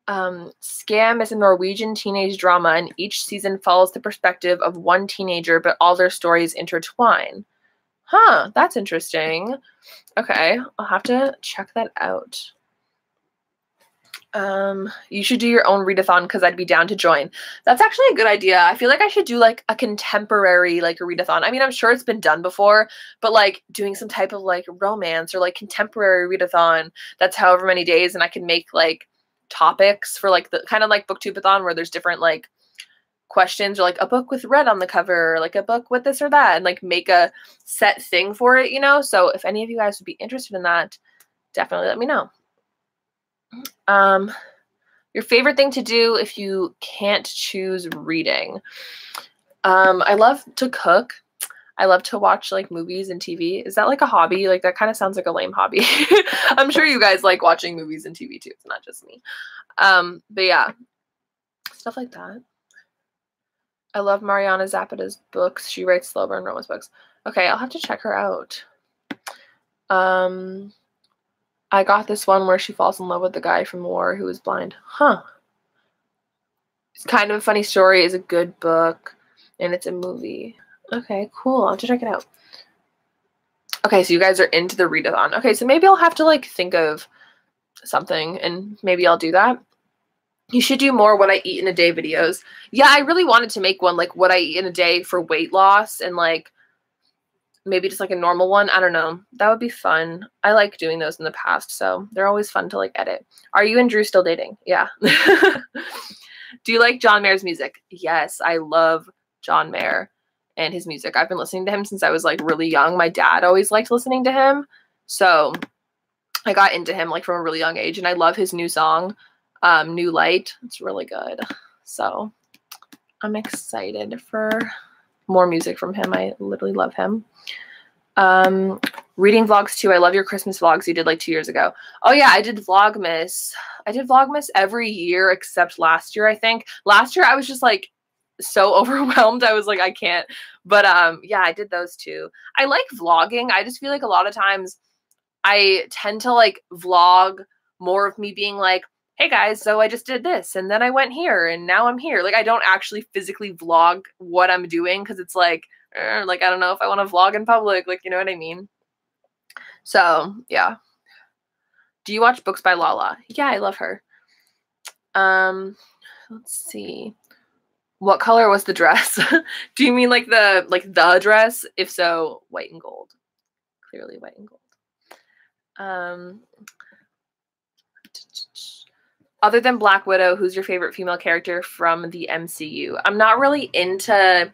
Scam is a Norwegian teenage drama, and each season follows the perspective of one teenager, but all their stories intertwine. Huh, that's interesting. Okay, I'll have to check that out. You should do your own read-a-thon because I'd be down to join. That's actually a good idea. I feel like I should do like a contemporary like a read-a-thon. I mean, I'm sure it's been done before, but like doing some type of like romance or like contemporary read-a-thon that's however many days, and I can make like topics for like the kind of like Booktubeathon where there's different like questions or like a book with red on the cover, or like a book with this or that, and like make a set thing for it, you know? So if any of you guys would be interested in that, definitely let me know. Your favorite thing to do if you can't choose reading? I love to cook. I love to watch like movies and TV. Is that like a hobby? Like that kind of sounds like a lame hobby. I'm sure you guys like watching movies and TV too. It's not just me. But yeah, stuff like that. I love Mariana Zapata's books. She writes slow burn romance books. Okay, I'll have to check her out. I got this one where she falls in love with the guy from War who is blind. Huh. It's kind of a funny story. It's a good book, and it's a movie. Okay, cool. I'll have to check it out. Okay, so you guys are into the read-a-thon. Okay, so maybe I'll have to like think of something, and maybe I'll do that. You should do more what I eat in a day videos. Yeah, I really wanted to make one like what I eat in a day for weight loss, and like maybe just like a normal one. I don't know. That would be fun. I like doing those in the past, so they're always fun to like edit. Are you and Drew still dating? Yeah. Do you like John Mayer's music? Yes, I love John Mayer and his music. I've been listening to him since I was like really young. My dad always liked listening to him, so I got into him like from a really young age, and I love his new song, New Light. It's really good. So I'm excited for more music from him. I literally love him. Reading vlogs too. I love your Christmas vlogs you did like 2 years ago. Oh yeah, I did Vlogmas. I did Vlogmas every year except last year, I think. Last year I was just like so overwhelmed. I was like, I can't. But yeah, I did those too. I like vlogging. I just feel like a lot of times I tend to like vlog more of me being like, hey guys, so I just did this and then I went here and now I'm here. Like I don't actually physically vlog what I'm doing because it's like I don't know if I want to vlog in public, like, you know what I mean? So, yeah. Do you watch Books by Lala? Yeah, I love her. Let's see. What color was the dress? Do you mean like the dress? If so, white and gold. Clearly white and gold. Other than Black Widow, who's your favorite female character from the MCU? I'm not really into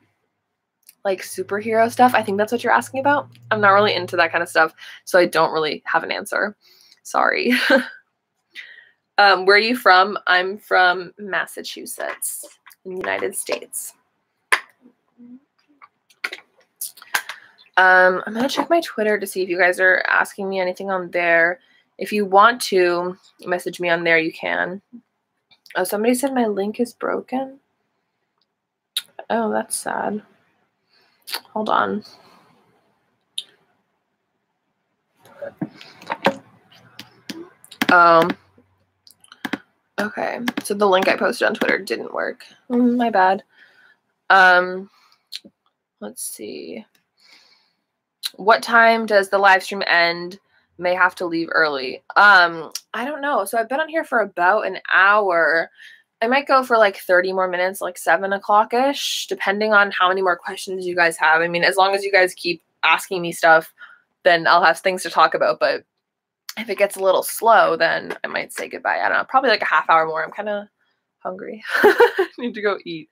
like superhero stuff. I think that's what you're asking about. I'm not really into that kind of stuff, so I don't really have an answer. Sorry. Where are you from? I'm from Massachusetts in the United States. I'm going to check my Twitter to see if you guys are asking me anything on there. If you want to message me on there, you can. Oh, somebody said my link is broken. Oh, that's sad. Hold on. Okay, so the link I posted on Twitter didn't work. My bad. Let's see. What time does the live stream end? May have to leave early. I don't know. So I've been on here for about an hour. I might go for like 30 more minutes, like 7 o'clock-ish, depending on how many more questions you guys have. I mean, as long as you guys keep asking me stuff, then I'll have things to talk about. But if it gets a little slow, then I might say goodbye. I don't know. Probably like a half hour more. I'm kind of hungry. Need to go eat.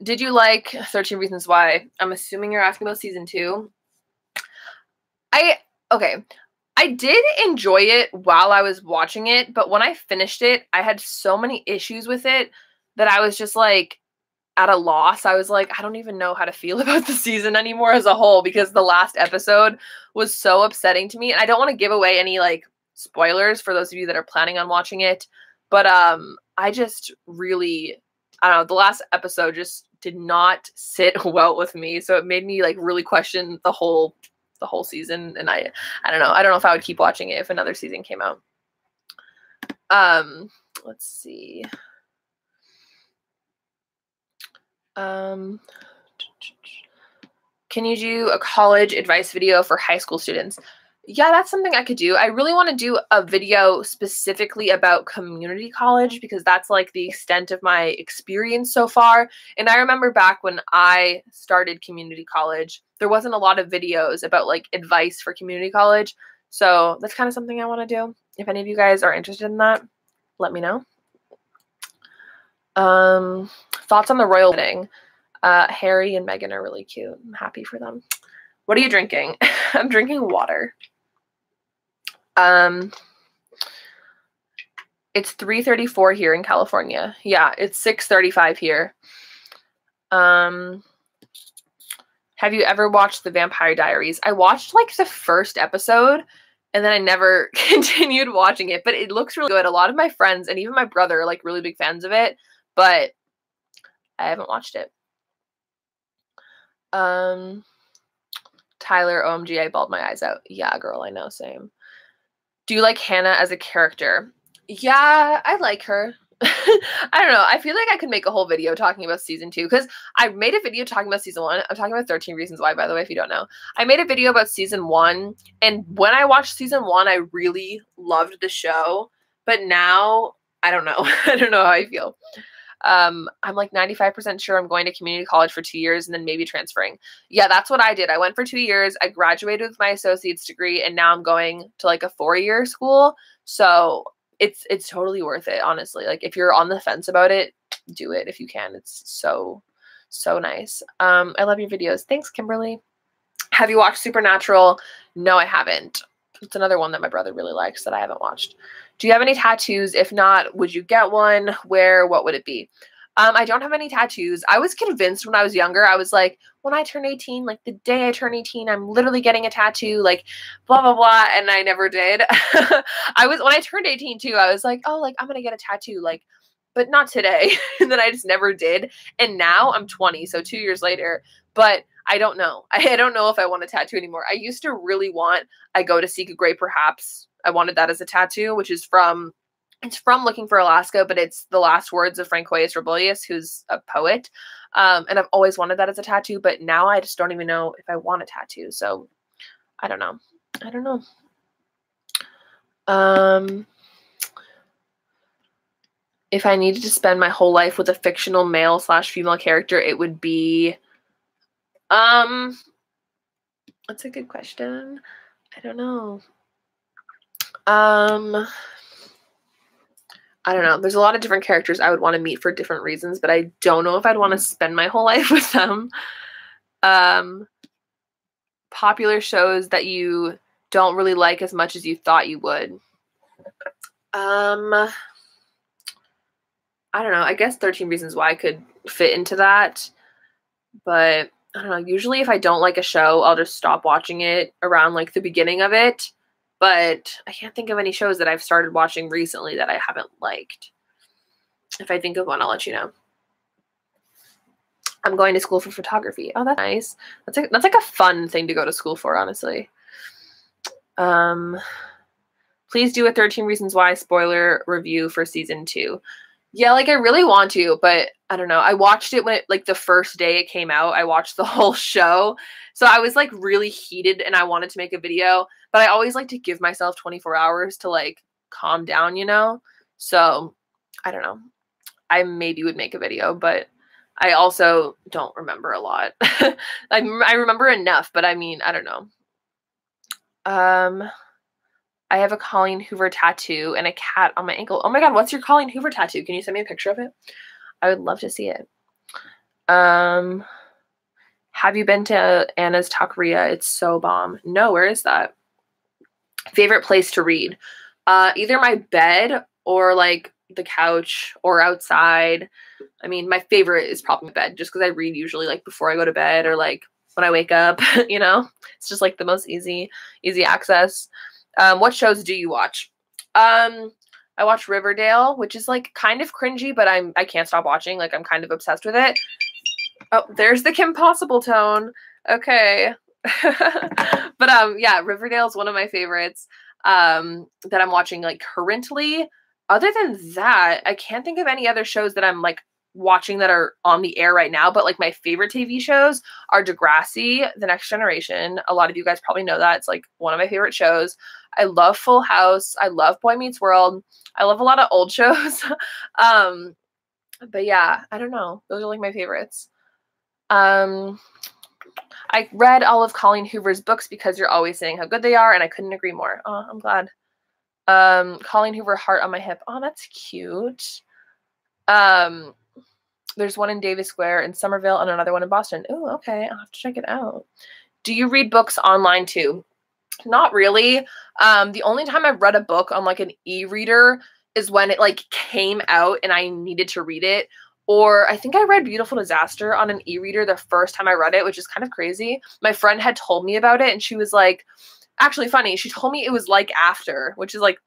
Did you like 13 Reasons Why? I'm assuming you're asking about season 2. Okay. I did enjoy it while I was watching it, but when I finished it, I had so many issues with it that I was just like at a loss. I was like, I don't even know how to feel about the season anymore as a whole, because the last episode was so upsetting to me. And I don't want to give away any like spoilers for those of you that are planning on watching it, but I just really, I don't know, the last episode just did not sit well with me. So it made me like really question the whole season, and I don't know. I don't know if I would keep watching it if another season came out. Let's see. Can you do a college advice video for high school students? Yeah, that's something I could do. I really want to do a video specifically about community college, because that's like the extent of my experience so far. And I remember back when I started community college, there wasn't a lot of videos about like advice for community college. So that's kind of something I want to do. If any of you guys are interested in that, let me know. Thoughts on the royal wedding? Harry and Meghan are really cute. I'm happy for them. What are you drinking? I'm drinking water. It's 3:34 here in California. Yeah, it's 6:35 here. Have you ever watched The Vampire Diaries? I watched like the first episode and then I never continued watching it, but it looks really good. A lot of my friends and even my brother are like really big fans of it, but I haven't watched it. Tyler, OMG, I bawled my eyes out. Yeah, girl, I know, same. Do you like Hannah as a character? Yeah, I like her. I don't know. I feel like I could make a whole video talking about season 2, because I made a video talking about season 1. I'm talking about 13 Reasons Why, by the way, if you don't know. I made a video about season 1, and when I watched season 1, I really loved the show. But now, I don't know. I don't know how I feel. I'm like 95% sure I'm going to community college for 2 years and then maybe transferring. Yeah, that's what I did. I went for 2 years. I graduated with my associate's degree, and now I'm going to like a 4-year school. So it's totally worth it, honestly. Like if you're on the fence about it, do it if you can. It's so nice. I love your videos. Thanks, Kimberly. Have you watched Supernatural? No, I haven't. It's another one that my brother really likes that I haven't watched. Do you have any tattoos? If not, would you get one? Where? What would it be? I don't have any tattoos. I was convinced when I was younger. I was like, when I turn 18, like the day I turn 18, I'm literally getting a tattoo, like blah, blah, blah. And I never did. When I turned 18 too, I was like, oh, like I'm going to get a tattoo, like, but not today. And then I just never did. And now I'm 20. So 2 years later, but I don't know. I don't know if I want a tattoo anymore. I used to really want, I go to seek a grave perhaps. I wanted that as a tattoo, which is from Looking for Alaska, but it's the last words of Francois Rebellious, who's a poet. And I've always wanted that as a tattoo, but now I just don't even know if I want a tattoo. So I don't know. If I needed to spend my whole life with a fictional male/female character, it would be, that's a good question. I don't know. I don't know. There's a lot of different characters I would want to meet for different reasons, but I don't know if I'd want to spend my whole life with them. Popular shows that you don't really like as much as you thought you would. I don't know. I guess 13 Reasons Why could fit into that. But I don't know. Usually if I don't like a show, I'll just stop watching it around like the beginning of it. But I can't think of any shows that I've started watching recently that I haven't liked. If I think of one, I'll let you know. I'm going to school for photography. Oh, that's nice. That's like a fun thing to go to school for, honestly. Please do a 13 Reasons Why spoiler review for season 2. Yeah, like I really want to, but I don't know. I watched it when it, like the first day it came out. I watched the whole show. So I was like really heated and I wanted to make a video, but I always like to give myself 24 hours to like calm down, you know? So I don't know. I maybe would make a video, but I also don't remember a lot. I remember enough, but I mean, I don't know. I have a Colleen Hoover tattoo and a cat on my ankle. Oh my God, what's your Colleen Hoover tattoo? Can you send me a picture of it? I would love to see it. Have you been to Anna's Taqueria? It's so bomb. No, where is that? Favorite place to read? Either my bed or like the couch or outside. I mean, my favorite is probably my bed just because I read usually like before I go to bed or like when I wake up, you know? It's just like the most easy access. What shows do you watch? I watch Riverdale, which is like kind of cringy, but I can't stop watching. Like I'm kind of obsessed with it. Oh, there's the Kim Possible tone. Okay. But yeah, Riverdale is one of my favorites that I'm watching like currently. Other than that, I can't think of any other shows that I'm like watching that are on the air right now, but like my favorite TV shows are Degrassi, The Next Generation. A lot of you guys probably know that. It's like one of my favorite shows. I love Full House. I love Boy Meets World. I love a lot of old shows. But yeah, I don't know. Those are like my favorites. I read all of Colleen Hoover's books because you're always saying how good they are, and I couldn't agree more. Oh, I'm glad. Colleen Hoover, heart on my hip. Oh, that's cute. There's one in Davis Square in Somerville and another one in Boston. Oh, okay. I'll have to check it out. Do you read books online too? Not really. The only time I've read a book on like an e-reader is when it like came out and I needed to read it. Or I think I read Beautiful Disaster on an e-reader the first time I read it, which is kind of crazy. My friend had told me about it and she was like, actually funny, she told me it was like After, which is like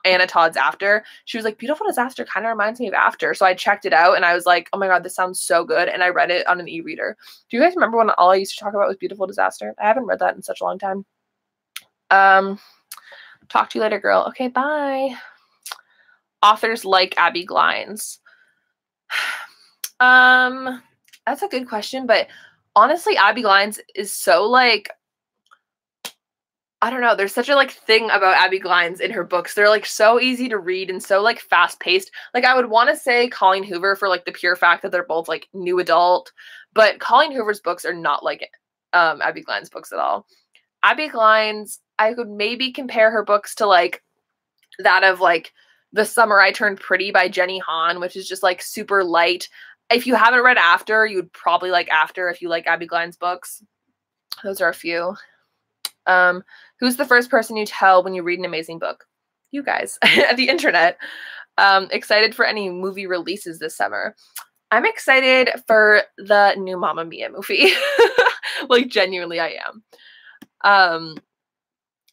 Anna Todd's After. She was like, Beautiful Disaster kind of reminds me of After. So I checked it out and I was like, oh my God, this sounds so good. And I read it on an e-reader. Do you guys remember when all I used to talk about was Beautiful Disaster? I haven't read that in such a long time. Talk to you later, girl. Okay, bye. Authors like Abby Glines. That's a good question, but honestly, Abby Glines is so like, I don't know. There's such a like thing about Abby Glines in her books. They're like so easy to read and so like fast paced. Like I would want to say Colleen Hoover for like the pure fact that they're both like new adult, but Colleen Hoover's books are not like Abby Glines books at all. Abby Glines, I could maybe compare her books to like that of like The Summer I Turned Pretty by Jenny Han, which is just like super light. If you haven't read After, you would probably like After if you like Abby Glines books. Those are a few. Who's the first person you tell when you read an amazing book? You guys. The internet. Excited for any movie releases this summer. I'm excited for the new Mamma Mia movie. Like genuinely I am.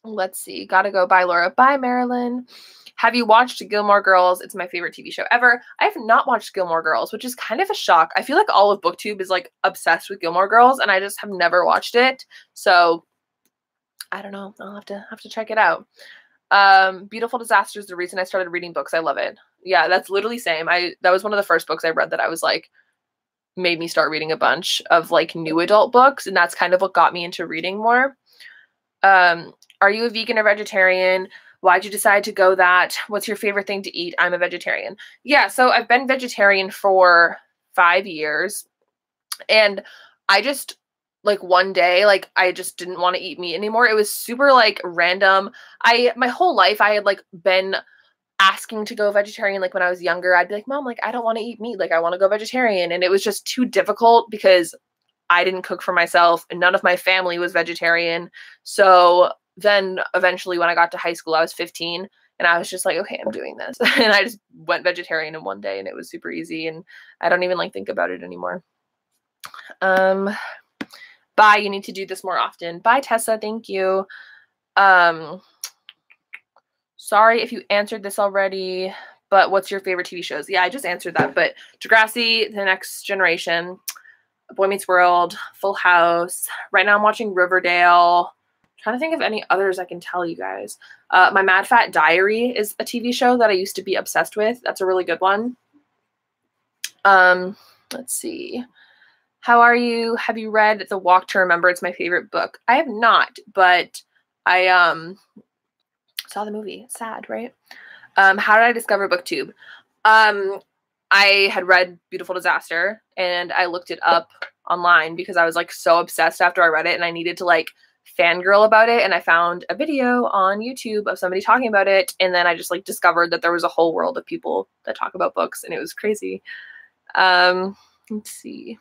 Let's see. Gotta go. Bye, Laura. Bye, Marilyn. Have you watched Gilmore Girls? It's my favorite TV show ever. I have not watched Gilmore Girls, which is kind of a shock. I feel like all of BookTube is like obsessed with Gilmore Girls, and I just have never watched it. So I don't know. I'll have to check it out. Beautiful Disaster is the reason I started reading books. I love it. Yeah, that's literally same. That was one of the first books I read that I was like made me start reading a bunch of like new adult books, and that's kind of what got me into reading more. Are you a vegan or vegetarian? Why'd you decide to go that? What's your favorite thing to eat? I'm a vegetarian. Yeah, so I've been vegetarian for 5 years. And I just, like, one day, like, I just didn't want to eat meat anymore. It was super, like, random. My whole life, I had, like, been asking to go vegetarian. Like, when I was younger, I'd be like, Mom, like, I don't want to eat meat. Like, I want to go vegetarian. And it was just too difficult because I didn't cook for myself and none of my family was vegetarian. So then eventually when I got to high school, I was 15 and I was just like, okay, I'm doing this. And I just went vegetarian in one day and it was super easy. And I don't even like think about it anymore. Bye. You need to do this more often. Bye, Tessa. Thank you. Sorry if you answered this already, but what's your favorite TV shows? Yeah, I just answered that, but Degrassi, The Next Generation, Boy Meets World, Full House. Right now I'm watching Riverdale. Trying to think of any others I can tell you guys. My Mad Fat Diary is a TV show that I used to be obsessed with. That's a really good one. Let's see. How are you? Have you read The Walk to Remember? It's my favorite book. I have not, but I saw the movie. It's sad, right? How did I discover BookTube? I had read Beautiful Disaster, and I looked it up online because I was like so obsessed after I read it, and I needed to like fangirl about it, and I found a video on YouTube of somebody talking about it, and then I just like discovered that there was a whole world of people that talk about books, and it was crazy. Let's see.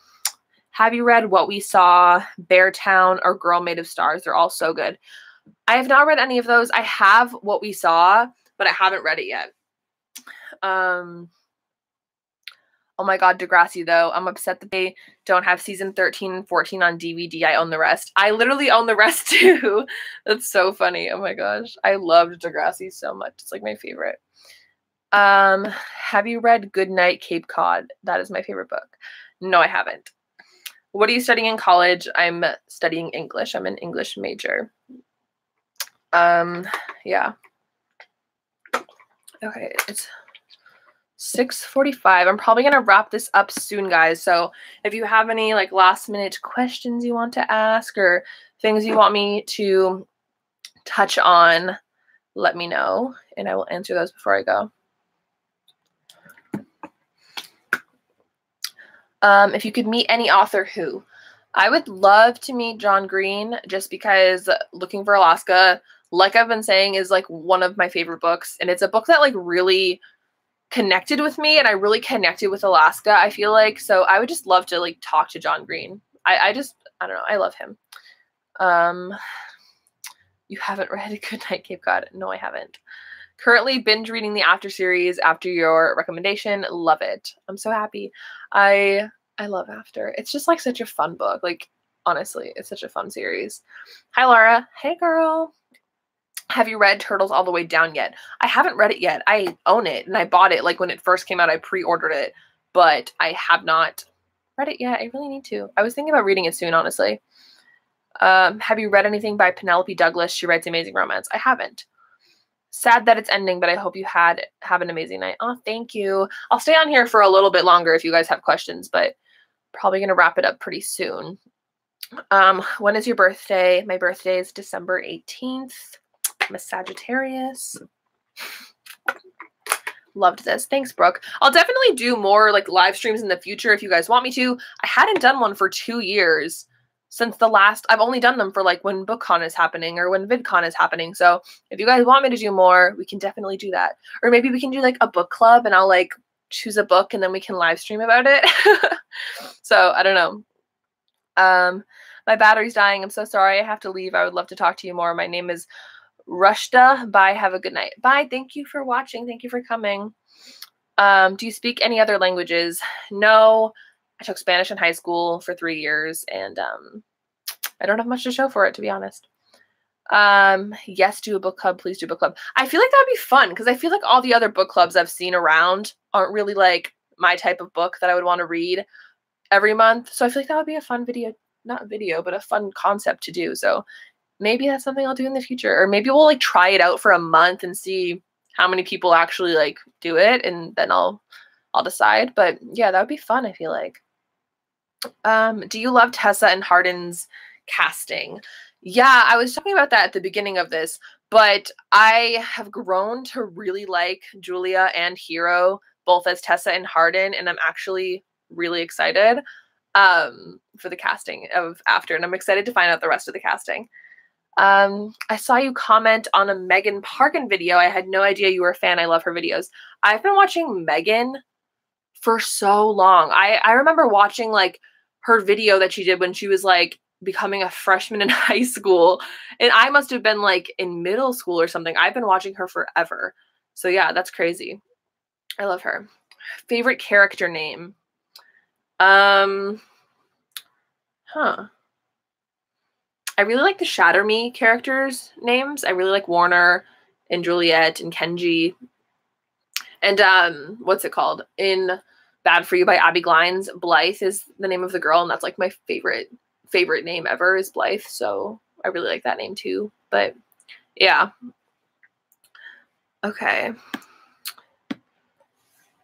Have you read What We Saw, Beartown, or Girl Made of Stars? They're all so good. I have not read any of those. I have What We Saw, but I haven't read it yet. Oh my god, Degrassi, though. I'm upset that they don't have season 13 and 14 on DVD. I own the rest. I literally own the rest, too. That's so funny. Oh my gosh. I loved Degrassi so much. It's like my favorite. Have you read Goodnight, Cape Cod? That is my favorite book. No, I haven't. What are you studying in college? I'm studying English. I'm an English major. Yeah. Okay, it's 6:45. I'm probably going to wrap this up soon, guys. So if you have any like last minute questions you want to ask or things you want me to touch on, let me know and I will answer those before I go. If you could meet any author, who? I would love to meet John Green, just because Looking for Alaska, like I've been saying, is like one of my favorite books. And it's a book that like really connected with me, and I really connected with Alaska, I feel like. So I would just love to like talk to John Green. I don't know. I love him. You haven't read Goodnight, Cape Cod? No, I haven't. Currently binge reading the After series after your recommendation. Love it. I'm so happy. I love After. It's just like such a fun book. Like, honestly, it's such a fun series. Hi, Laura. Hey, girl. Have you read Turtles All the Way Down yet? I haven't read it yet. I own it, and I bought it like when it first came out. I pre-ordered it, but I have not read it yet. I really need to. I was thinking about reading it soon, honestly. Have you read anything by Penelope Douglas? She writes amazing romance. I haven't. Sad that it's ending, but I hope you have an amazing night. Oh, thank you. I'll stay on here for a little bit longer if you guys have questions, but probably going to wrap it up pretty soon. When is your birthday? My birthday is December 18th. I'm a Sagittarius. Loved this. Thanks, Brooke. I'll definitely do more like live streams in the future if you guys want me to. I hadn't done one for 2 years since the last. I've only done them for like when Bookcon is happening or when VidCon is happening. So if you guys want me to do more, we can definitely do that. Or maybe we can do like a book club and I'll like choose a book and then we can live stream about it. So I don't know. My battery's dying. I'm so sorry. I have to leave. I would love to talk to you more. My name is Rushda. Bye. Have a good night. Bye. Thank you for watching. Thank you for coming. Do you speak any other languages? No. I took Spanish in high school for 3 years, and I don't have much to show for it, to be honest. Yes, do a book club. Please do a book club. I feel like that would be fun, because I feel like all the other book clubs I've seen around aren't really like my type of book that I would want to read every month. So I feel like that would be a fun video, not video, but a fun concept to do. So maybe that's something I'll do in the future, or maybe we'll like try it out for a month and see how many people actually like do it, and then I'll decide. But yeah, that would be fun, I feel like. Do you love Tessa and Hardin's casting? Yeah, I was talking about that at the beginning of this, but I have grown to really like Julia and Hero both as Tessa and Hardin, and I'm actually really excited for the casting of After, and I'm excited to find out the rest of the casting. I saw you comment on a Megan Parkin video. I had no idea you were a fan. I love her videos. I've been watching Megan for so long. I remember watching like her video that she did when she was like becoming a freshman in high school, and I must have been like in middle school or something. I've been watching her forever. So yeah, that's crazy. I love her. Favorite character name? I really like the Shatter Me characters' names. I really like Warner and Juliet and Kenji. And what's it called? In Bad For You by Abby Glines, Blythe is the name of the girl, and that's like my favorite name ever is Blythe. So I I really like that name too. But yeah. Okay.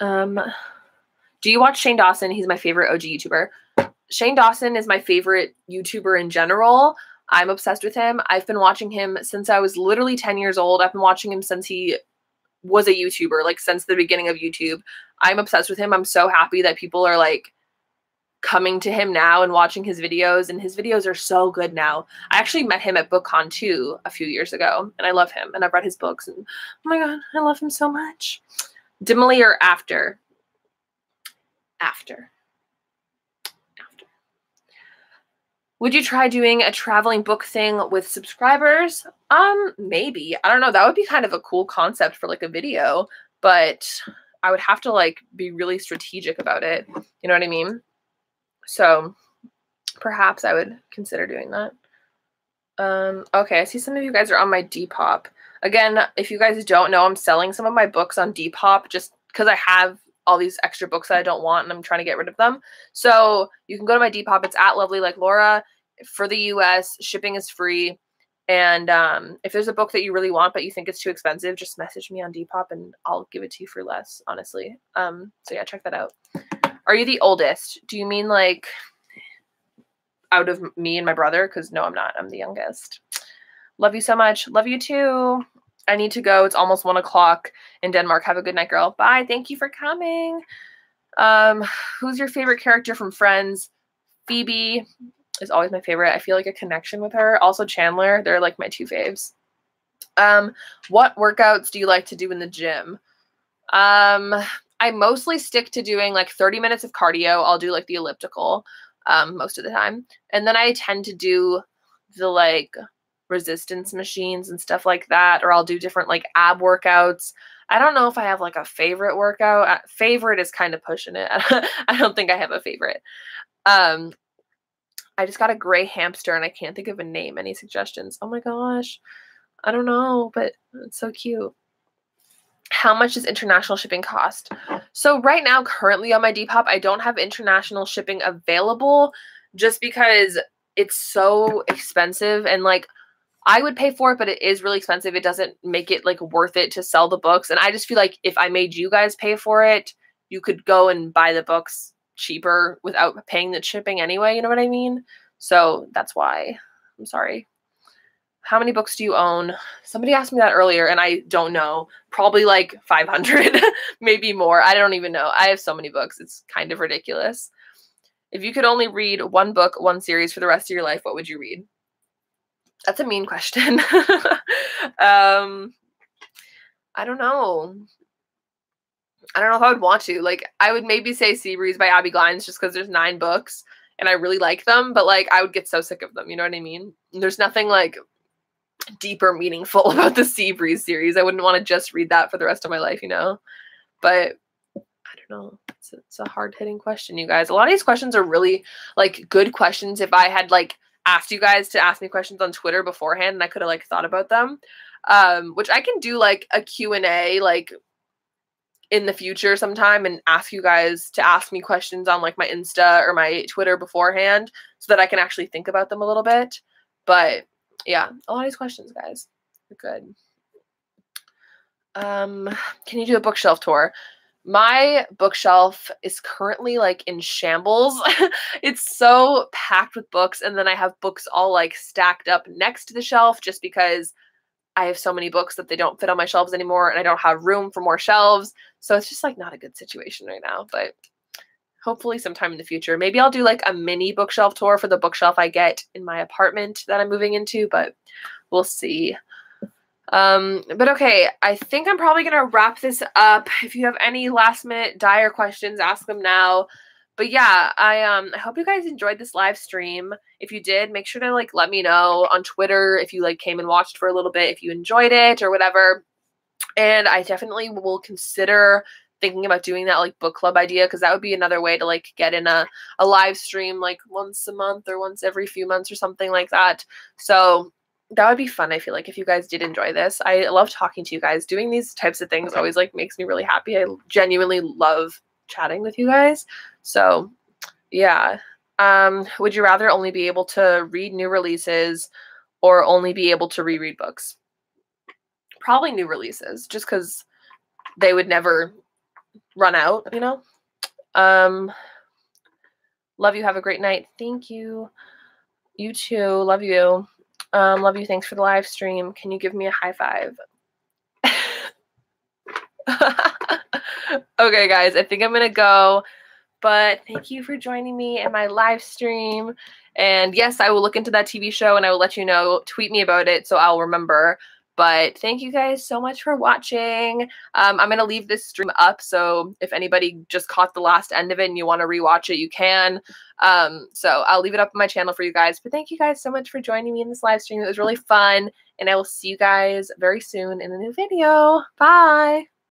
Do you watch Shane Dawson? He's my favorite OG YouTuber. Shane Dawson is my favorite YouTuber in general. I'm obsessed with him. I've been watching him since I was literally 10 years old. I've been watching him since he was a YouTuber, like since the beginning of YouTube. I'm obsessed with him. I'm so happy that people are like coming to him now and watching his videos, and his videos are so good now. I actually met him at Bookcon too a few years ago, and I love him, and I've read his books, and oh my god, I love him so much. Dimly or after? After. Would you try doing a traveling book thing with subscribers? Maybe. I don't know. That would be kind of a cool concept for like a video, but I would have to like be really strategic about it. You know what I mean? So perhaps I would consider doing that. Okay, I see some of you guys are on my Depop. Again, if you guys don't know, I'm selling some of my books on Depop just because I have all these extra books that I don't want and I'm trying to get rid of them. So you can go to my Depop. It's at Lovely Like Laura. For the US, shipping is free. And if there's a book that you really want but you think it's too expensive, just message me on Depop and I'll give it to you for less, honestly. So yeah, check that out. Are you the oldest? Do you mean like out of me and my brother? Because no, I'm not. I'm the youngest. Love you so much. Love you too. I need to go. It's almost 1 o'clock in Denmark. Have a good night, girl. Bye. Thank you for coming. Who's your favorite character from Friends? Phoebe is always my favorite. I feel like a connection with her. Also Chandler. They're like my two faves. What workouts do you like to do in the gym? I mostly stick to doing like 30 minutes of cardio. I'll do like the elliptical most of the time. And then I tend to do the like resistance machines and stuff like that, or I'll do different like ab workouts. I don't know if I have like a favorite workout. Favorite is kind of pushing it. I don't think I have a favorite. I just got a gray hamster and I can't think of a name. Any suggestions? Oh my gosh. I don't know, but it's so cute. How much does international shipping cost? So right now, currently on my Depop, I don't have international shipping available just because it's so expensive, and like I would pay for it, but it is really expensive. It doesn't make it like worth it to sell the books. And I just feel like if I made you guys pay for it, you could go and buy the books cheaper without paying the shipping anyway. You know what I mean? So that's why. I'm sorry. How many books do you own? Somebody asked me that earlier and I don't know. Probably like 500, maybe more. I don't even know. I have so many books. It's kind of ridiculous. If you could only read one book, one series for the rest of your life, what would you read? That's a mean question. I don't know. I don't know if I would want to. Like, I would maybe say Sea Breeze by Abby Glines just because there's 9 books and I really like them, but like I would get so sick of them. You know what I mean? And there's nothing like deeper meaningful about the Sea Breeze series. I wouldn't want to just read that for the rest of my life, you know? But I don't know. It's a hard-hitting question, you guys. A lot of these questions are really like good questions. If I had like asked you guys to ask me questions on Twitter beforehand and I could have like thought about them, which I can do like a Q&A like in the future sometime and ask you guys to ask me questions on like my Insta or my Twitter beforehand so that I can actually think about them a little bit. But yeah, a lot of these questions, guys, are good. Can you do a bookshelf tour? My bookshelf is currently like in shambles. It's so packed with books, and then I have books all like stacked up next to the shelf just because I have so many books that they don't fit on my shelves anymore and I don't have room for more shelves. So it's just like not a good situation right now, but hopefully sometime in the future. Maybe I'll do like a mini bookshelf tour for the bookshelf I get in my apartment that I'm moving into, but we'll see. But okay, I think I'm probably going to wrap this up. If you have any last minute dire questions, ask them now. But yeah, I hope you guys enjoyed this live stream. If you did, make sure to like let me know on Twitter if you like came and watched for a little bit, if you enjoyed it or whatever. And I definitely will consider thinking about doing that like book club idea, because that would be another way to like get in a live stream like once a month or once every few months or something like that. So that would be fun. I feel like if you guys did enjoy this, I love talking to you guys. Doing these types of things always like makes me really happy. I genuinely love chatting with you guys. So yeah. Would you rather only be able to read new releases or only be able to reread books? Probably new releases, just because they would never run out, you know? Love you. Have a great night. Thank you. You too. Love you. Love you. Thanks for the live stream. Can you give me a high five? Okay, guys, I think I'm going to go. But thank you for joining me in my live stream. And yes, I will look into that TV show and I will let you know. Tweet me about it so I'll remember. But thank you guys so much for watching. I'm going to leave this stream up, so if anybody just caught the last end of it and you want to rewatch it, you can. So I'll leave it up on my channel for you guys. But thank you guys so much for joining me in this live stream. It was really fun, and I will see you guys very soon in a new video. Bye!